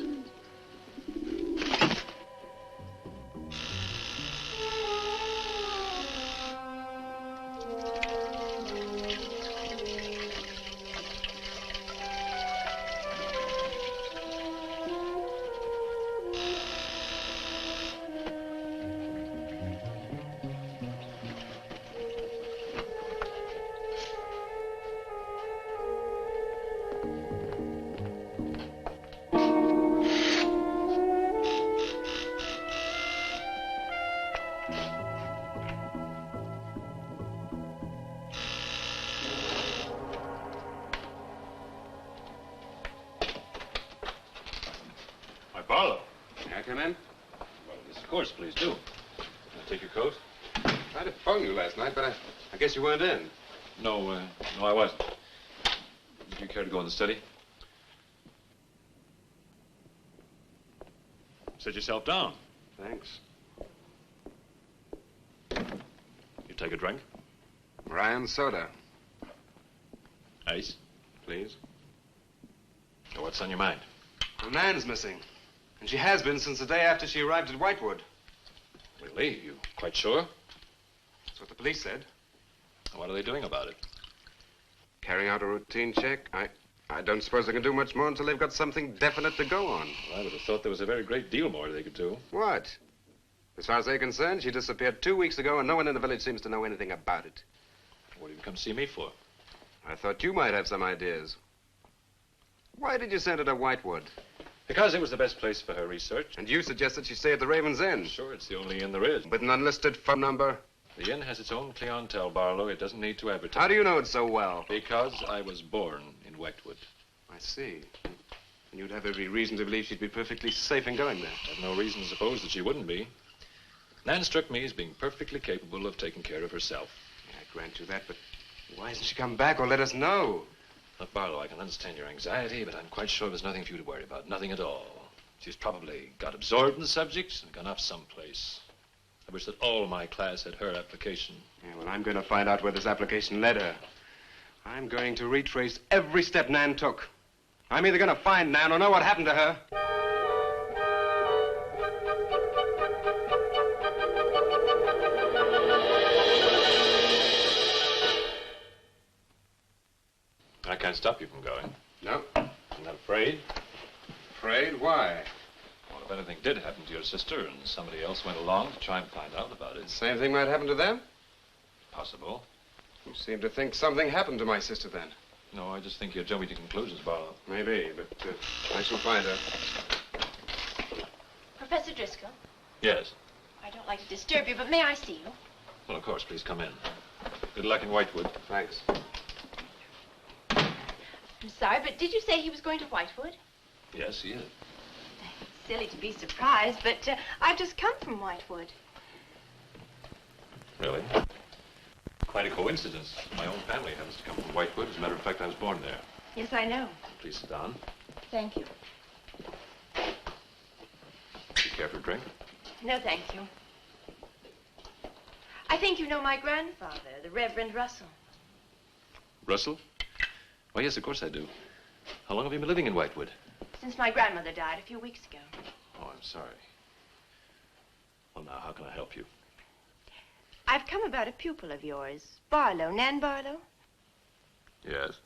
come in? Well, yes, of course, please do. Can I take your coat? I tried to phone you last night, but I guess you weren't in. No, I wasn't. Would you care to go in the study? Sit yourself down. Thanks. You take a drink? Ryan soda. Ice, please. So what's on your mind? Well, Nan's missing. And she has been since the day after she arrived at Whitewood. Really? You quite sure? That's what the police said. What are they doing about it? Carrying out a routine check. I don't suppose they can do much more until they've got something definite to go on. Well, I would have thought there was a very great deal more they could do. What? As far as they're concerned, she disappeared 2 weeks ago, and no one in the village seems to know anything about it. What did you come see me for? I thought you might have some ideas. Why did you send her to Whitewood? Because it was the best place for her research. And you suggested she stay at the Raven's Inn. Sure, it's the only inn there is. With an unlisted phone number? The inn has its own clientele, Barlow. It doesn't need to advertise. How do you know it so well? Because I was born in Whitewood. I see. And you'd have every reason to believe she'd be perfectly safe in going there. I have no reason to suppose that she wouldn't be. Nan struck me as being perfectly capable of taking care of herself. Yeah, I grant you that, but why hasn't she come back or let us know? Look, Barlow, I can understand your anxiety, but I'm quite sure there's nothing for you to worry about. Nothing at all. She's probably got absorbed in the subject and gone off someplace. I wish that all my class had her application. Yeah, well, I'm going to find out where this application led her. I'm going to retrace every step Nan took. I'm either going to find Nan or know what happened to her. I can't stop you from going. No. I'm not afraid. Afraid? Why? Well, if anything did happen to your sister and somebody else went along to try and find out about it. Same thing might happen to them? Possible. You seem to think something happened to my sister then. No, I just think you're jumping to conclusions, Barlow. Maybe, but I shall find her. Professor Driscoll, Yes. I don't like to disturb you, but may I see you? Well, of course, please come in. Good luck in Whitewood. Thanks. I'm sorry, but did you say he was going to Whitewood? Yes, he is. Silly to be surprised, but I've just come from Whitewood. Really? Quite a coincidence. My own family happens to come from Whitewood. As a matter of fact, I was born there. Yes, I know. Please sit down. Thank you. Do you care for a drink? No, thank you. I think you know my grandfather, the Reverend Russell. Russell? Why, yes, of course I do. How long have you been living in Whitewood? Since my grandmother died a few weeks ago. Oh, I'm sorry. Well, now, how can I help you? I've come about a pupil of yours, Barlow, Nan Barlow. Yes?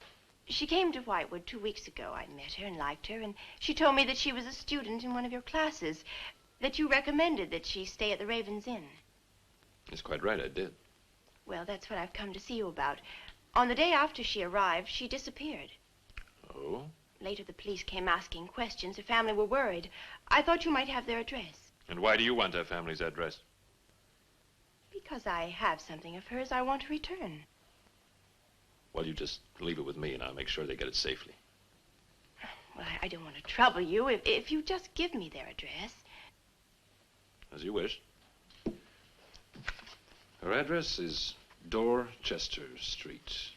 She came to Whitewood 2 weeks ago. I met her and liked her, and she told me that she was a student in one of your classes, that you recommended that she stay at the Raven's Inn. That's quite right, I did. Well, that's what I've come to see you about. On the day after she arrived, she disappeared. Oh? Later, the police came asking questions. Her family were worried. I thought you might have their address. And why do you want her family's address? Because I have something of hers I want to return. Well, you just leave it with me, and I'll make sure they get it safely. Well, I don't want to trouble you. If you just give me their address. As you wish. Her address is Dorchester Street,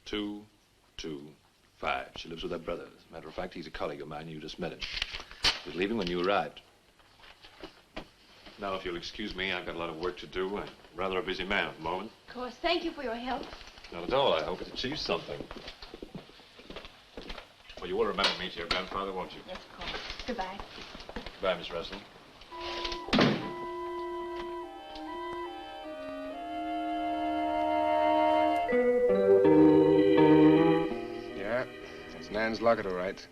225. She lives with her brother. As a matter of fact, he's a colleague of mine. You just met him. He was leaving when you arrived. Now, if you'll excuse me, I've got a lot of work to do. I'm rather a busy man at the moment. Of course. Thank you for your help. Not at all. I hope it achieves something. Well, you will remember me to your grandfather, won't you? Yes, of course. Goodbye. Goodbye, Miss Russell. Yeah, it's Nan's locket, all right.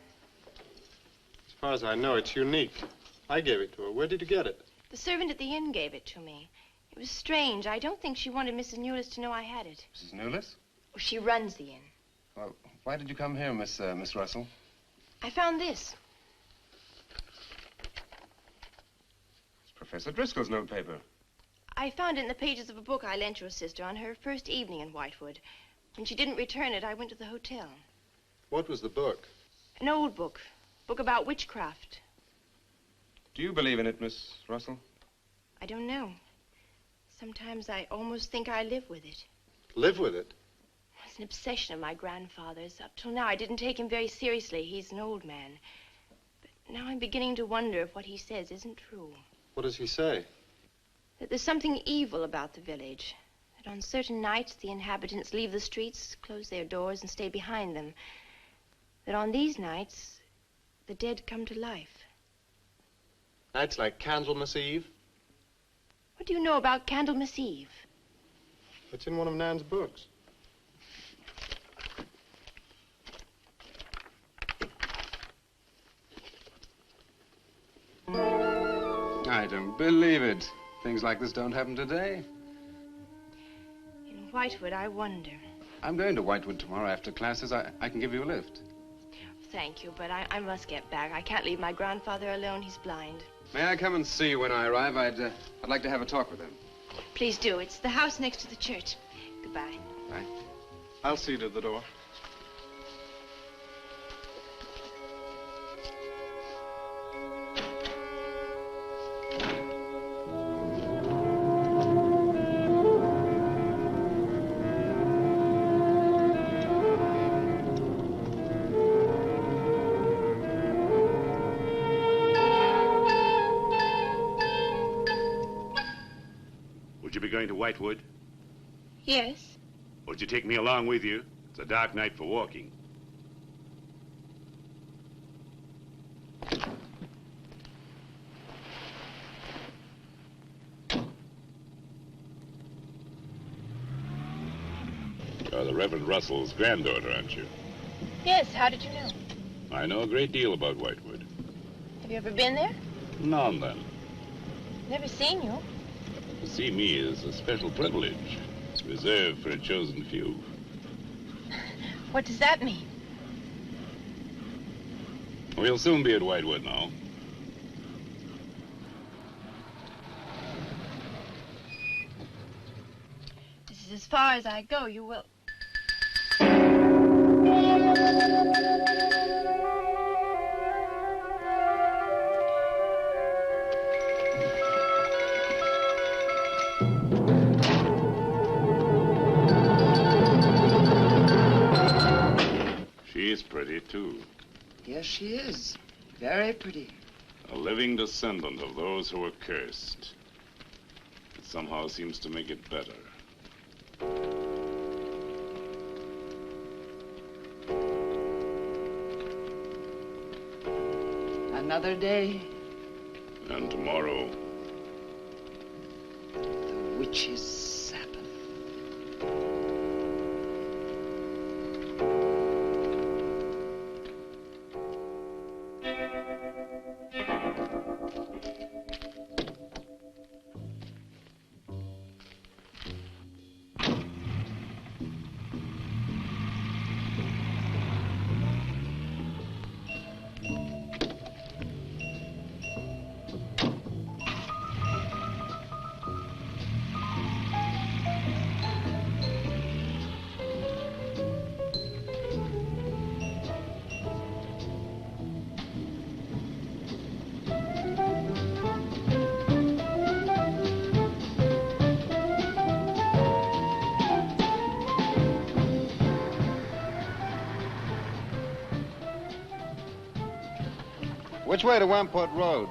As far as I know, it's unique. I gave it to her. Where did you get it? The servant at the inn gave it to me. It was strange. I don't think she wanted Mrs. Newless to know I had it. Mrs. Newless? Well, she runs the inn. Well, why did you come here, Miss Russell? I found this. It's Professor Driscoll's notepaper. I found it in the pages of a book I lent your sister on her first evening in Whitewood. When she didn't return it, I went to the hotel. What was the book? An old book. Book about witchcraft. Do you believe in it, Miss Russell? I don't know. Sometimes I almost think I live with it. Live with it? It's an obsession of my grandfather's. Up till now, I didn't take him very seriously. He's an old man. But now I'm beginning to wonder if what he says isn't true. What does he say? That there's something evil about the village. That on certain nights, the inhabitants leave the streets, close their doors, and stay behind them. That on these nights, the dead come to life. Nights like Candlemas Eve? What do you know about Candlemas Eve? It's in one of Nan's books. I don't believe it. Things like this don't happen today. In Whitewood, I wonder. I'm going to Whitewood tomorrow after classes. I can give you a lift. Thank you, but I must get back. I can't leave my grandfather alone. He's blind. May I come and see you when I arrive? I'd like to have a talk with him. Please do. It's the house next to the church. Goodbye. Bye. I'll see you to the door. Would you be going to Whitewood? Yes. Would you take me along with you? It's a dark night for walking. You're the Reverend Russell's granddaughter, aren't you? Yes, how did you know? I know a great deal about Whitewood. Have you ever been there? Now and then. Never seen you. To see me is a special privilege, reserved for a chosen few. What does that mean? We'll soon be at Whitewood now. This is as far as I go. You will... She's pretty, too. Yes, she is. Very pretty. A living descendant of those who were cursed. It somehow seems to make it better. Another day. And tomorrow. The witch's Sabbath. Which way to Wamport Road?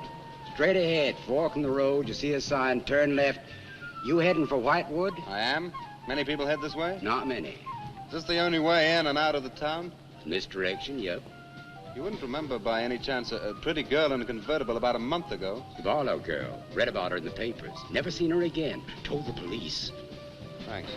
Straight ahead. Fork in the road. You see a sign, turn left. You heading for Whitewood? I am. Many people head this way? Not many. Is this the only way in and out of the town? In this direction, yep. You wouldn't remember by any chance a pretty girl in a convertible about a month ago? Barlow girl. Read about her in the papers. Never seen her again. Told the police. Thanks.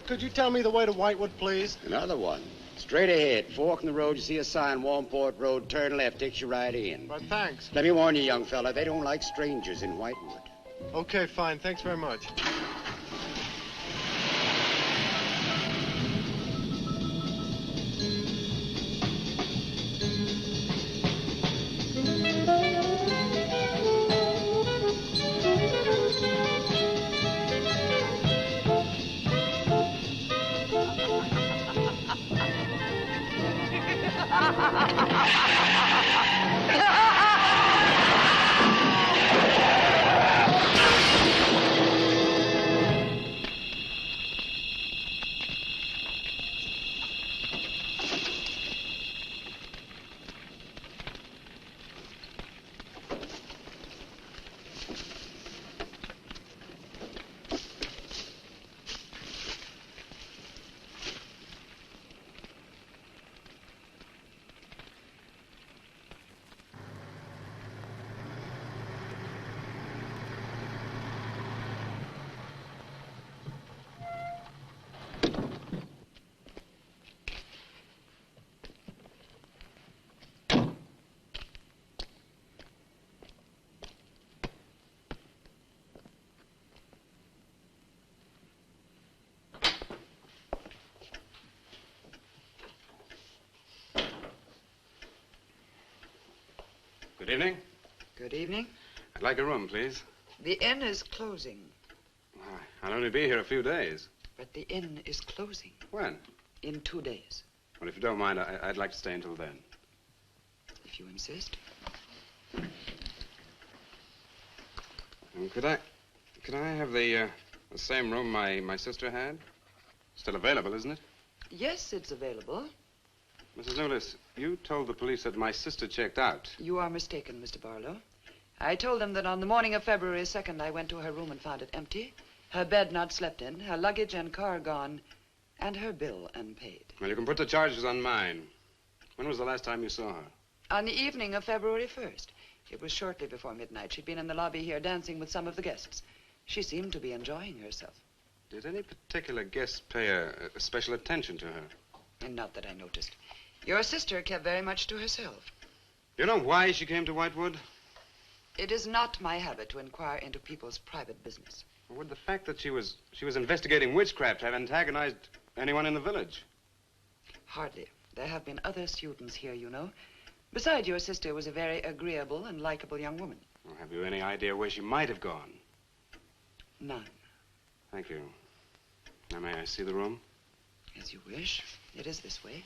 Could you tell me the way to Whitewood, please? Another one. Straight ahead. Fork in the road. You see a sign, Wamport Road. Turn left. Takes you right in. But thanks. Let me warn you, young fella. They don't like strangers in Whitewood. Okay, fine. Thanks very much. Good evening. Good evening. I'd like a room, please. The inn is closing. I'll only be here a few days. But the inn is closing. When? In 2 days. Well, if you don't mind, I'd like to stay until then. If you insist. Could I have the same room my sister had? Still available, isn't it? Yes, it's available. Mrs. Newless, you told the police that my sister checked out. You are mistaken, Mr. Barlow. I told them that on the morning of February 2nd, I went to her room and found it empty, her bed not slept in, her luggage and car gone, and her bill unpaid. Well, you can put the charges on mine. When was the last time you saw her? On the evening of February 1st. It was shortly before midnight. She'd been in the lobby here dancing with some of the guests. She seemed to be enjoying herself. Did any particular guest pay a special attention to her? And not that I noticed. Your sister kept very much to herself. You know why she came to Whitewood? It is not my habit to inquire into people's private business. Would the fact that she was investigating witchcraft have antagonized anyone in the village? Hardly. There have been other students here, you know. Besides, your sister was a very agreeable and likable young woman. Well, have you any idea where she might have gone? None. Thank you. Now, may I see the room? As you wish. It is this way.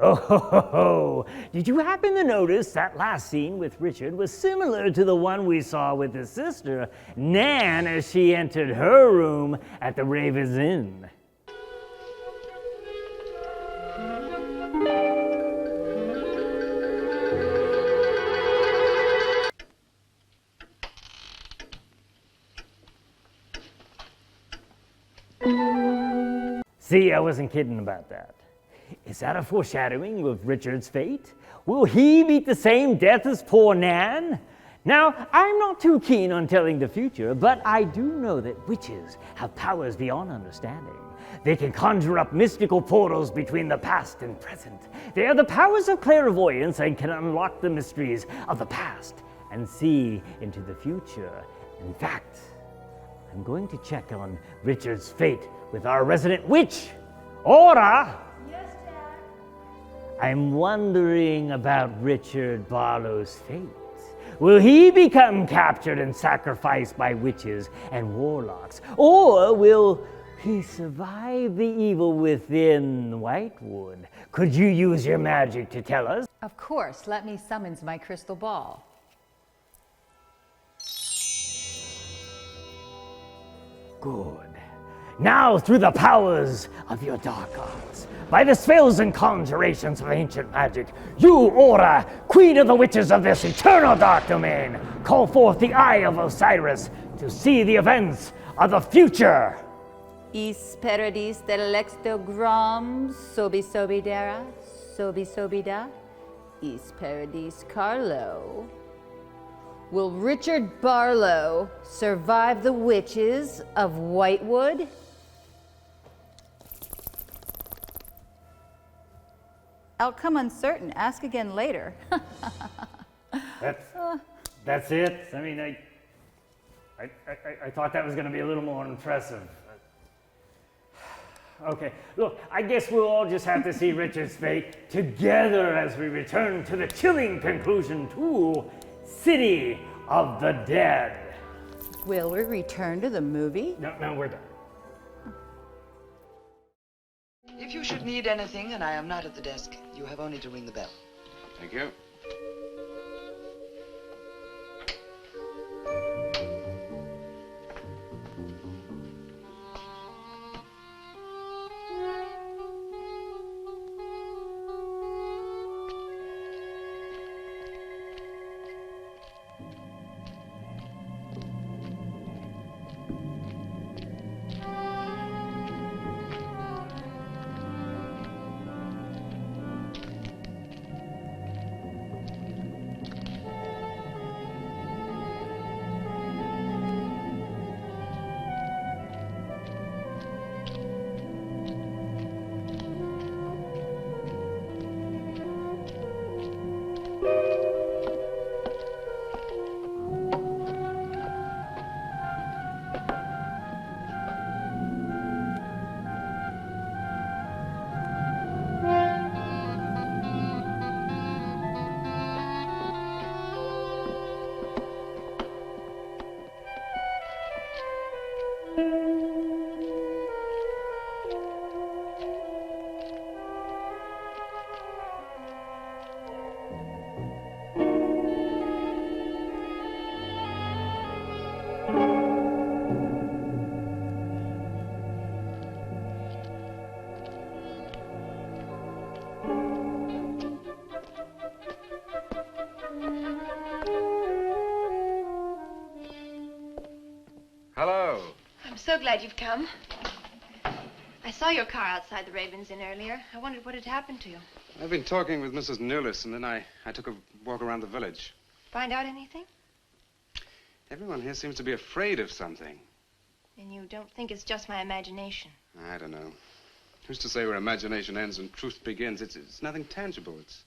Oh, ho, ho, ho. Did you happen to notice that last scene with Richard was similar to the one we saw with his sister, Nan, as she entered her room at the Raven's Inn? See, I wasn't kidding about that. Is that a foreshadowing of Richard's fate? Will he meet the same death as poor Nan? Now, I'm not too keen on telling the future, but I do know that witches have powers beyond understanding. They can conjure up mystical portals between the past and present. They have the powers of clairvoyance and can unlock the mysteries of the past and see into the future. In fact, I'm going to check on Richard's fate with our resident witch, Aura. Yes, Dad. I'm wondering about Richard Barlow's fate. Will he become captured and sacrificed by witches and warlocks? Or will he survive the evil within Whitewood? Could you use your magic to tell us? Of course. Let me summons my crystal ball. Good. Now, through the powers of your dark arts, by the spells and conjurations of ancient magic, you, Aura, queen of the witches of this eternal dark domain, call forth the Eye of Osiris to see the events of the future. Is paradis delextogram, sobi sobidera, sobi sobida, is paradis Carlo. Will Richard Barlow survive the witches of Whitewood? Outcome uncertain. Ask again later. That's it. I mean, I thought that was going to be a little more impressive. Okay, look, I guess we'll all just have to see Richard's fate together as we return to the chilling conclusion to City of the Dead. Will we return to the movie? No, we're done. If you should need anything and I am not at the desk, you have only to ring the bell. Thank you. glad you've come. I saw your car outside the Ravens Inn earlier. I wondered what had happened to you. I've been talking with Mrs. Newless, and then I took a walk around the village. Find out anything? Everyone here seems to be afraid of something. And you don't think it's just my imagination? I don't know. Who's to say where imagination ends and truth begins? It's nothing tangible. It's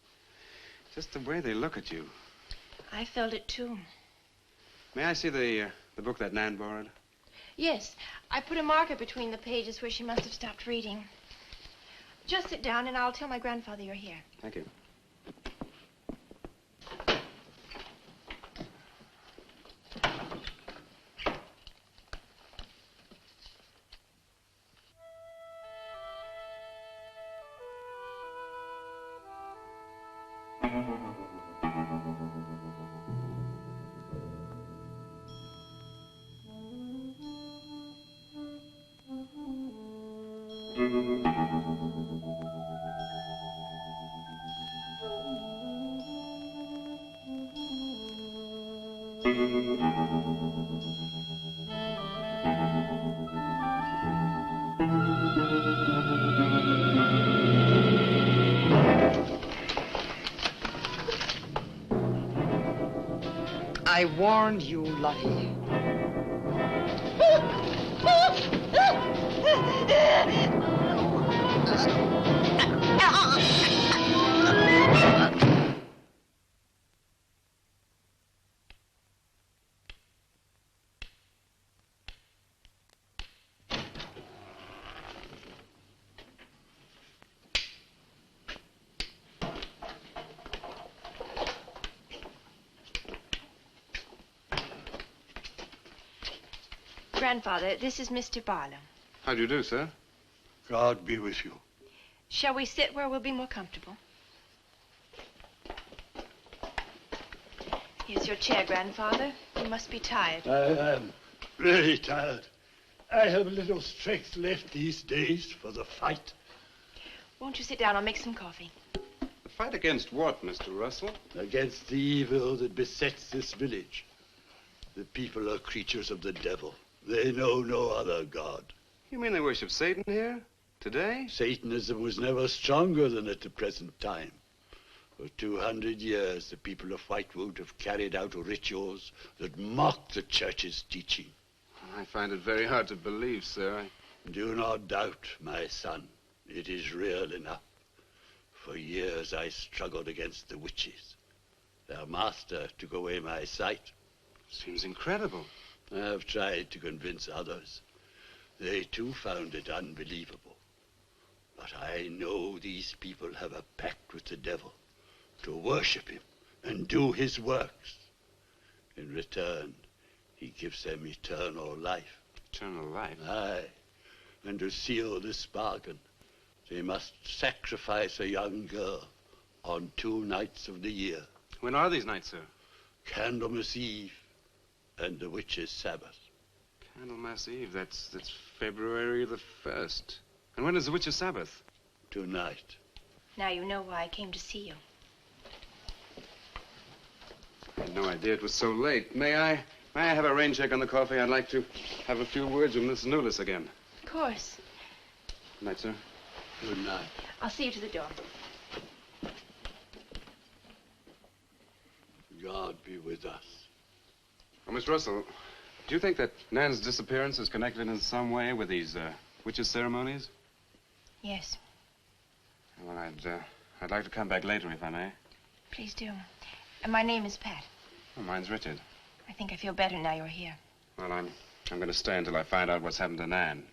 just the way they look at you. I felt it too. May I see the book that Nan borrowed? Yes, I put a marker between the pages where she must have stopped reading. Just sit down and I'll tell my grandfather you're here. Thank you. I warned you, Lottie. Grandfather, this is Mr. Barlow. How do you do, sir? God be with you. Shall we sit where we'll be more comfortable? Here's your chair, Grandfather. You must be tired. I am really tired. I have little strength left these days for the fight. Won't you sit down? I'll make some coffee. The fight against what, Mr. Russell? Against the evil that besets this village. The people are creatures of the devil. They know no other God. You mean they worship Satan here? Today? Satanism was never stronger than at the present time. For 200 years, the people of Whitewood have carried out rituals that mock the church's teaching. I find it very hard to believe, sir. Do not doubt, my son. It is real enough. For years, I struggled against the witches. Their master took away my sight. Seems incredible. I have tried to convince others. They too found it unbelievable. But I know these people have a pact with the devil to worship him and do his works. In return, he gives them eternal life. Eternal life? Aye. And to seal this bargain, they must sacrifice a young girl on 2 nights of the year. When are these nights, sir? Candlemas Eve and the witches' Sabbath. Candlemas Eve, that's February the 1st. And when is the witches' Sabbath? Tonight. Now you know why I came to see you. I had no idea it was so late. May I have a rain check on the coffee? I'd like to have a few words with Miss Newless again. Of course. Good night, sir. Good night. I'll see you to the door. God be with us. Well, Miss Russell, do you think that Nan's disappearance is connected in some way with these witches' ceremonies? Yes. Well, I'd like to come back later, if I may. Please do. And my name is Pat. Well, mine's Richard. I think I feel better now you're here. Well, I'm going to stay until I find out what's happened to Nan.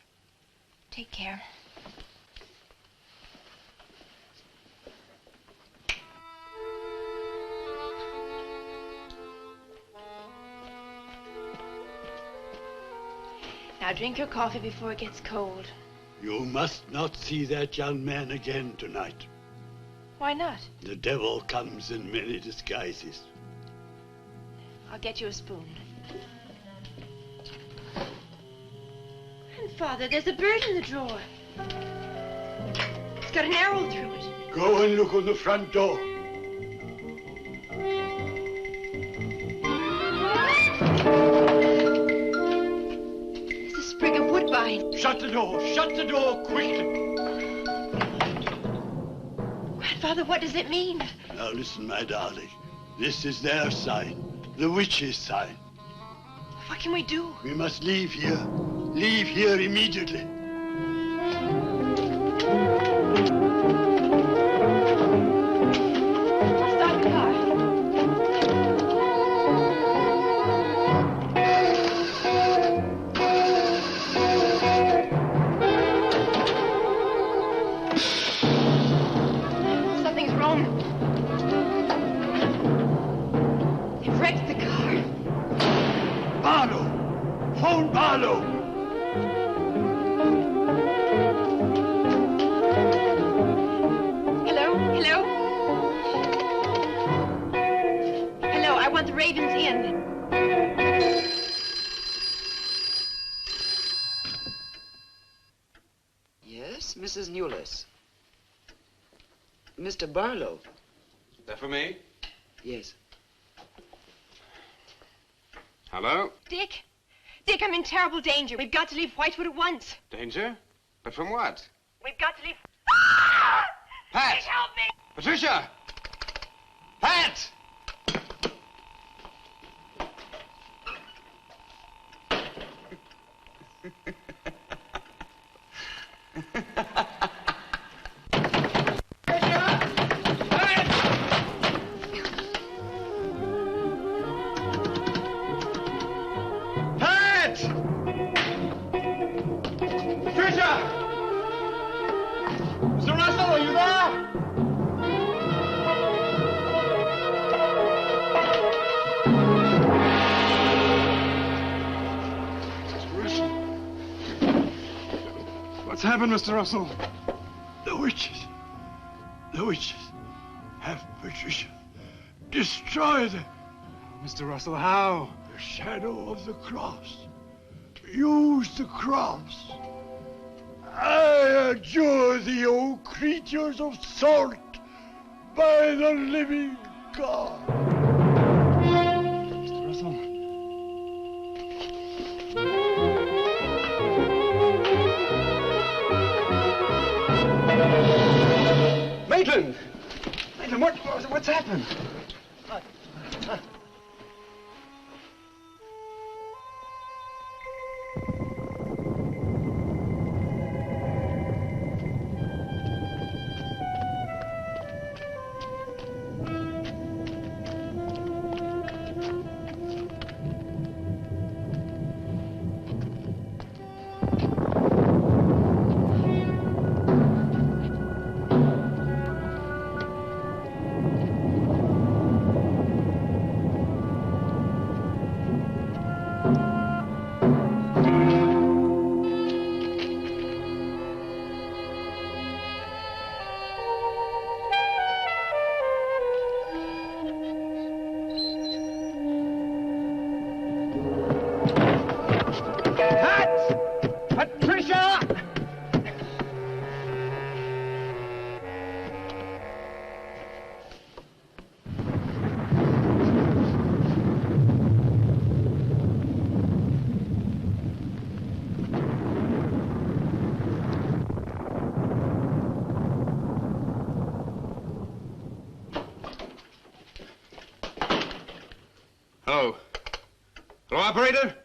Take care. Now drink your coffee before it gets cold. You must not see that young man again tonight. Why not? The devil comes in many disguises. I'll get you a spoon. Grandfather, there's a bird in the drawer. It's got an arrow through it. Go and look on the front door. There's a sprig of woodbine sign. Shut the door! Shut the door quickly! Grandfather, what does it mean? Now listen, my darling. This is their sign. The witch's sign. What can we do? We must leave here. Leave here immediately. Stop the car. Something's wrong. They've wrecked the car. Barlow! Phone Barlow! Hello? Hello? Hello, I want the Ravens Inn. Yes, Mrs. Newless. Mr. Barlow. That for me? Yes. Hello? Dick? Dick, I'm in terrible danger. We've got to leave Whitewood at once. Danger? But from what? We've got to leave... Pat! Dick, help me! Patricia! Pat! Pat! Patricia! Mr. Russell, are you there? What's happened, Mr. Russell? The witches. The witches have Patricia. Destroy them. Mr. Russell, how? The shadow of the cross. Use the cross. I adjure thee, O creatures of salt, by the living God. Mr. Russell. Maitland! Maitland, what's happened? Hello. Hello, operator?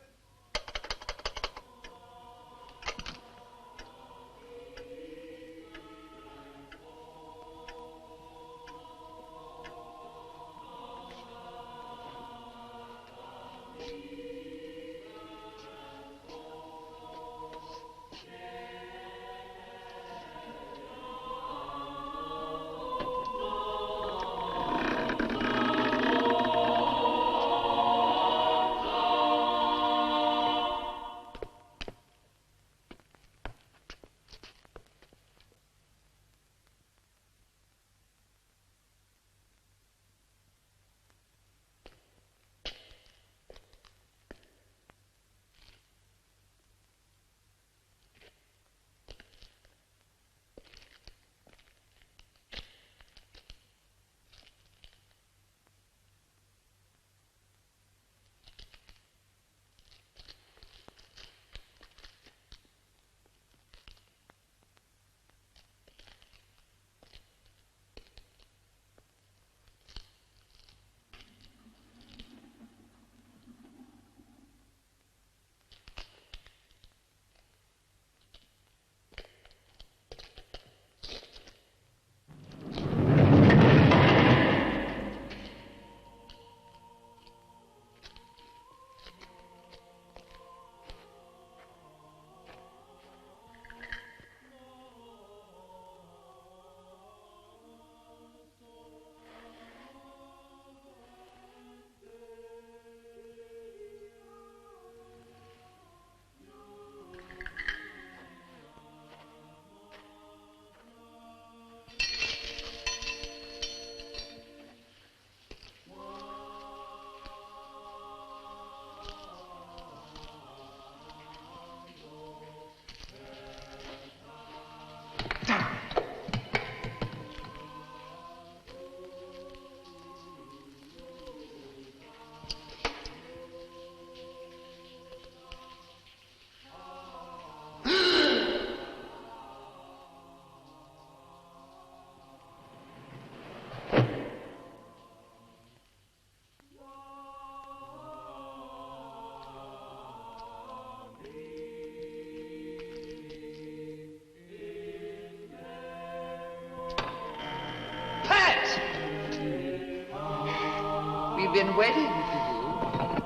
been waiting for you.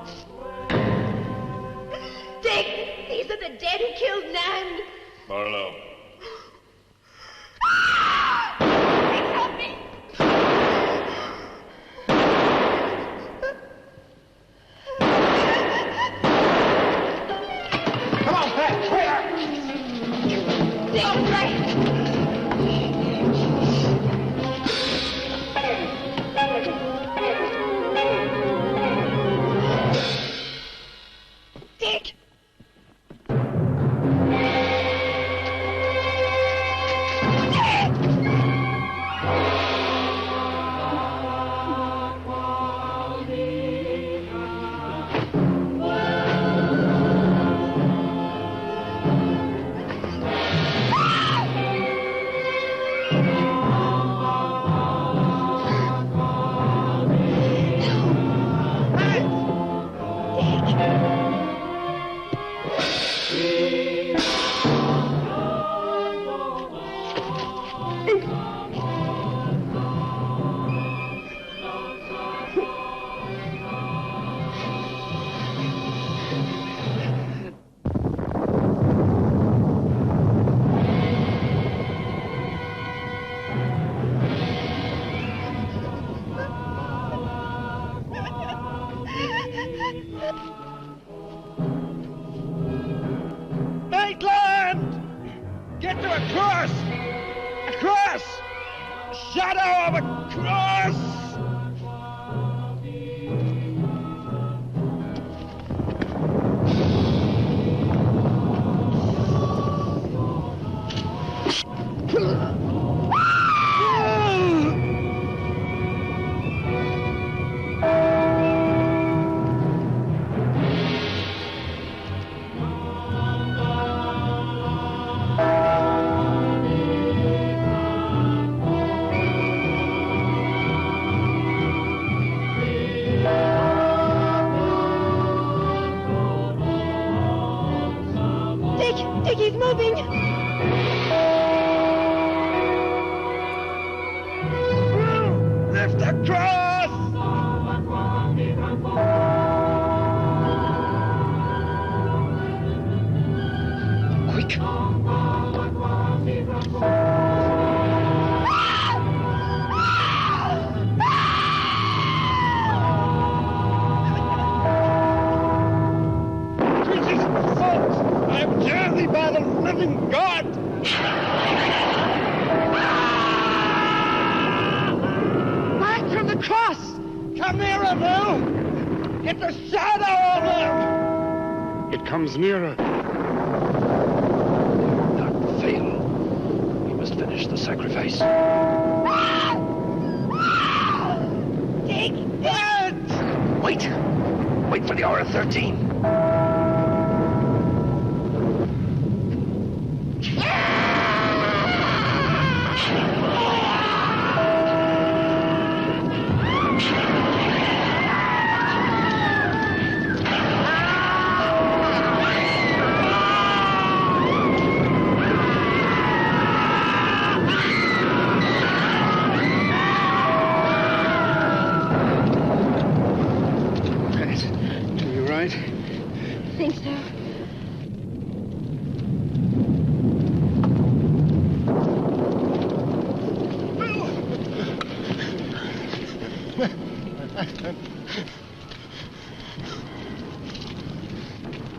Dick, these are the dead who killed Nan. Barlow. Dick, help me. Come on, Pat, quick! Dick, right. Dick! Maitland! Get to a cross! A cross! A shadow of a cross! Dick, he's moving. Lift the cross! Quick! Jesus, folks! I adjure thee by the living God! Back from the cross! Come nearer, Bill! Get the shadow of him! It comes nearer. Not fail. We must finish the sacrifice. Dick! Dad! Wait! Wait for the hour of 13. To your right. I think so.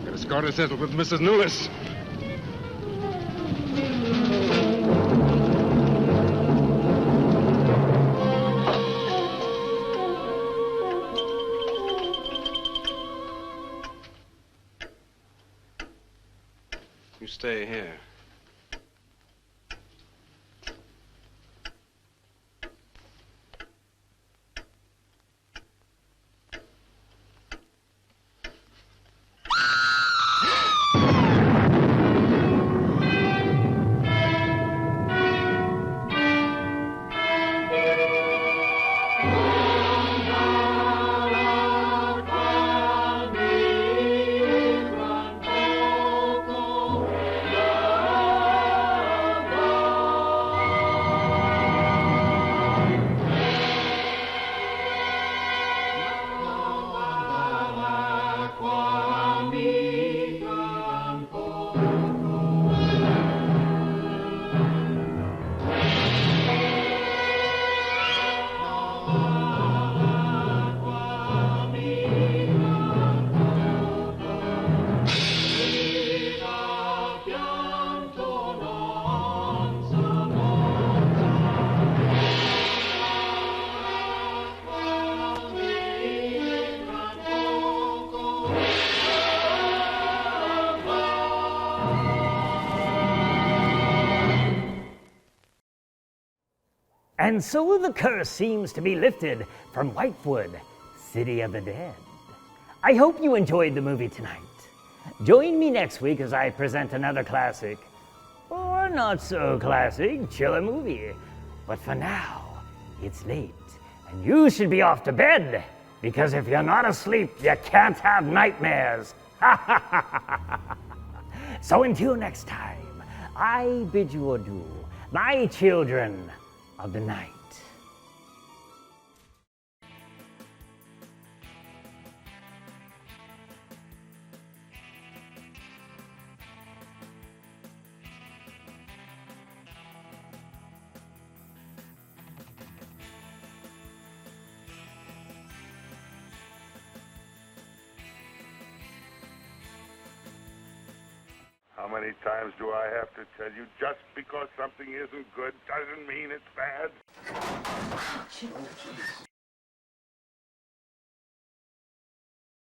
Got a score to settle with Mrs. Newless. You stay here. Thank you. And so the curse seems to be lifted from Whitewood, City of the Dead. I hope you enjoyed the movie tonight. Join me next week as I present another classic, or not so classic, chiller movie. But for now, it's late, and you should be off to bed, because if you're not asleep, you can't have nightmares. So until next time, I bid you adieu, my children of the night. How many times do I have to tell you, just because something isn't good doesn't mean it's bad?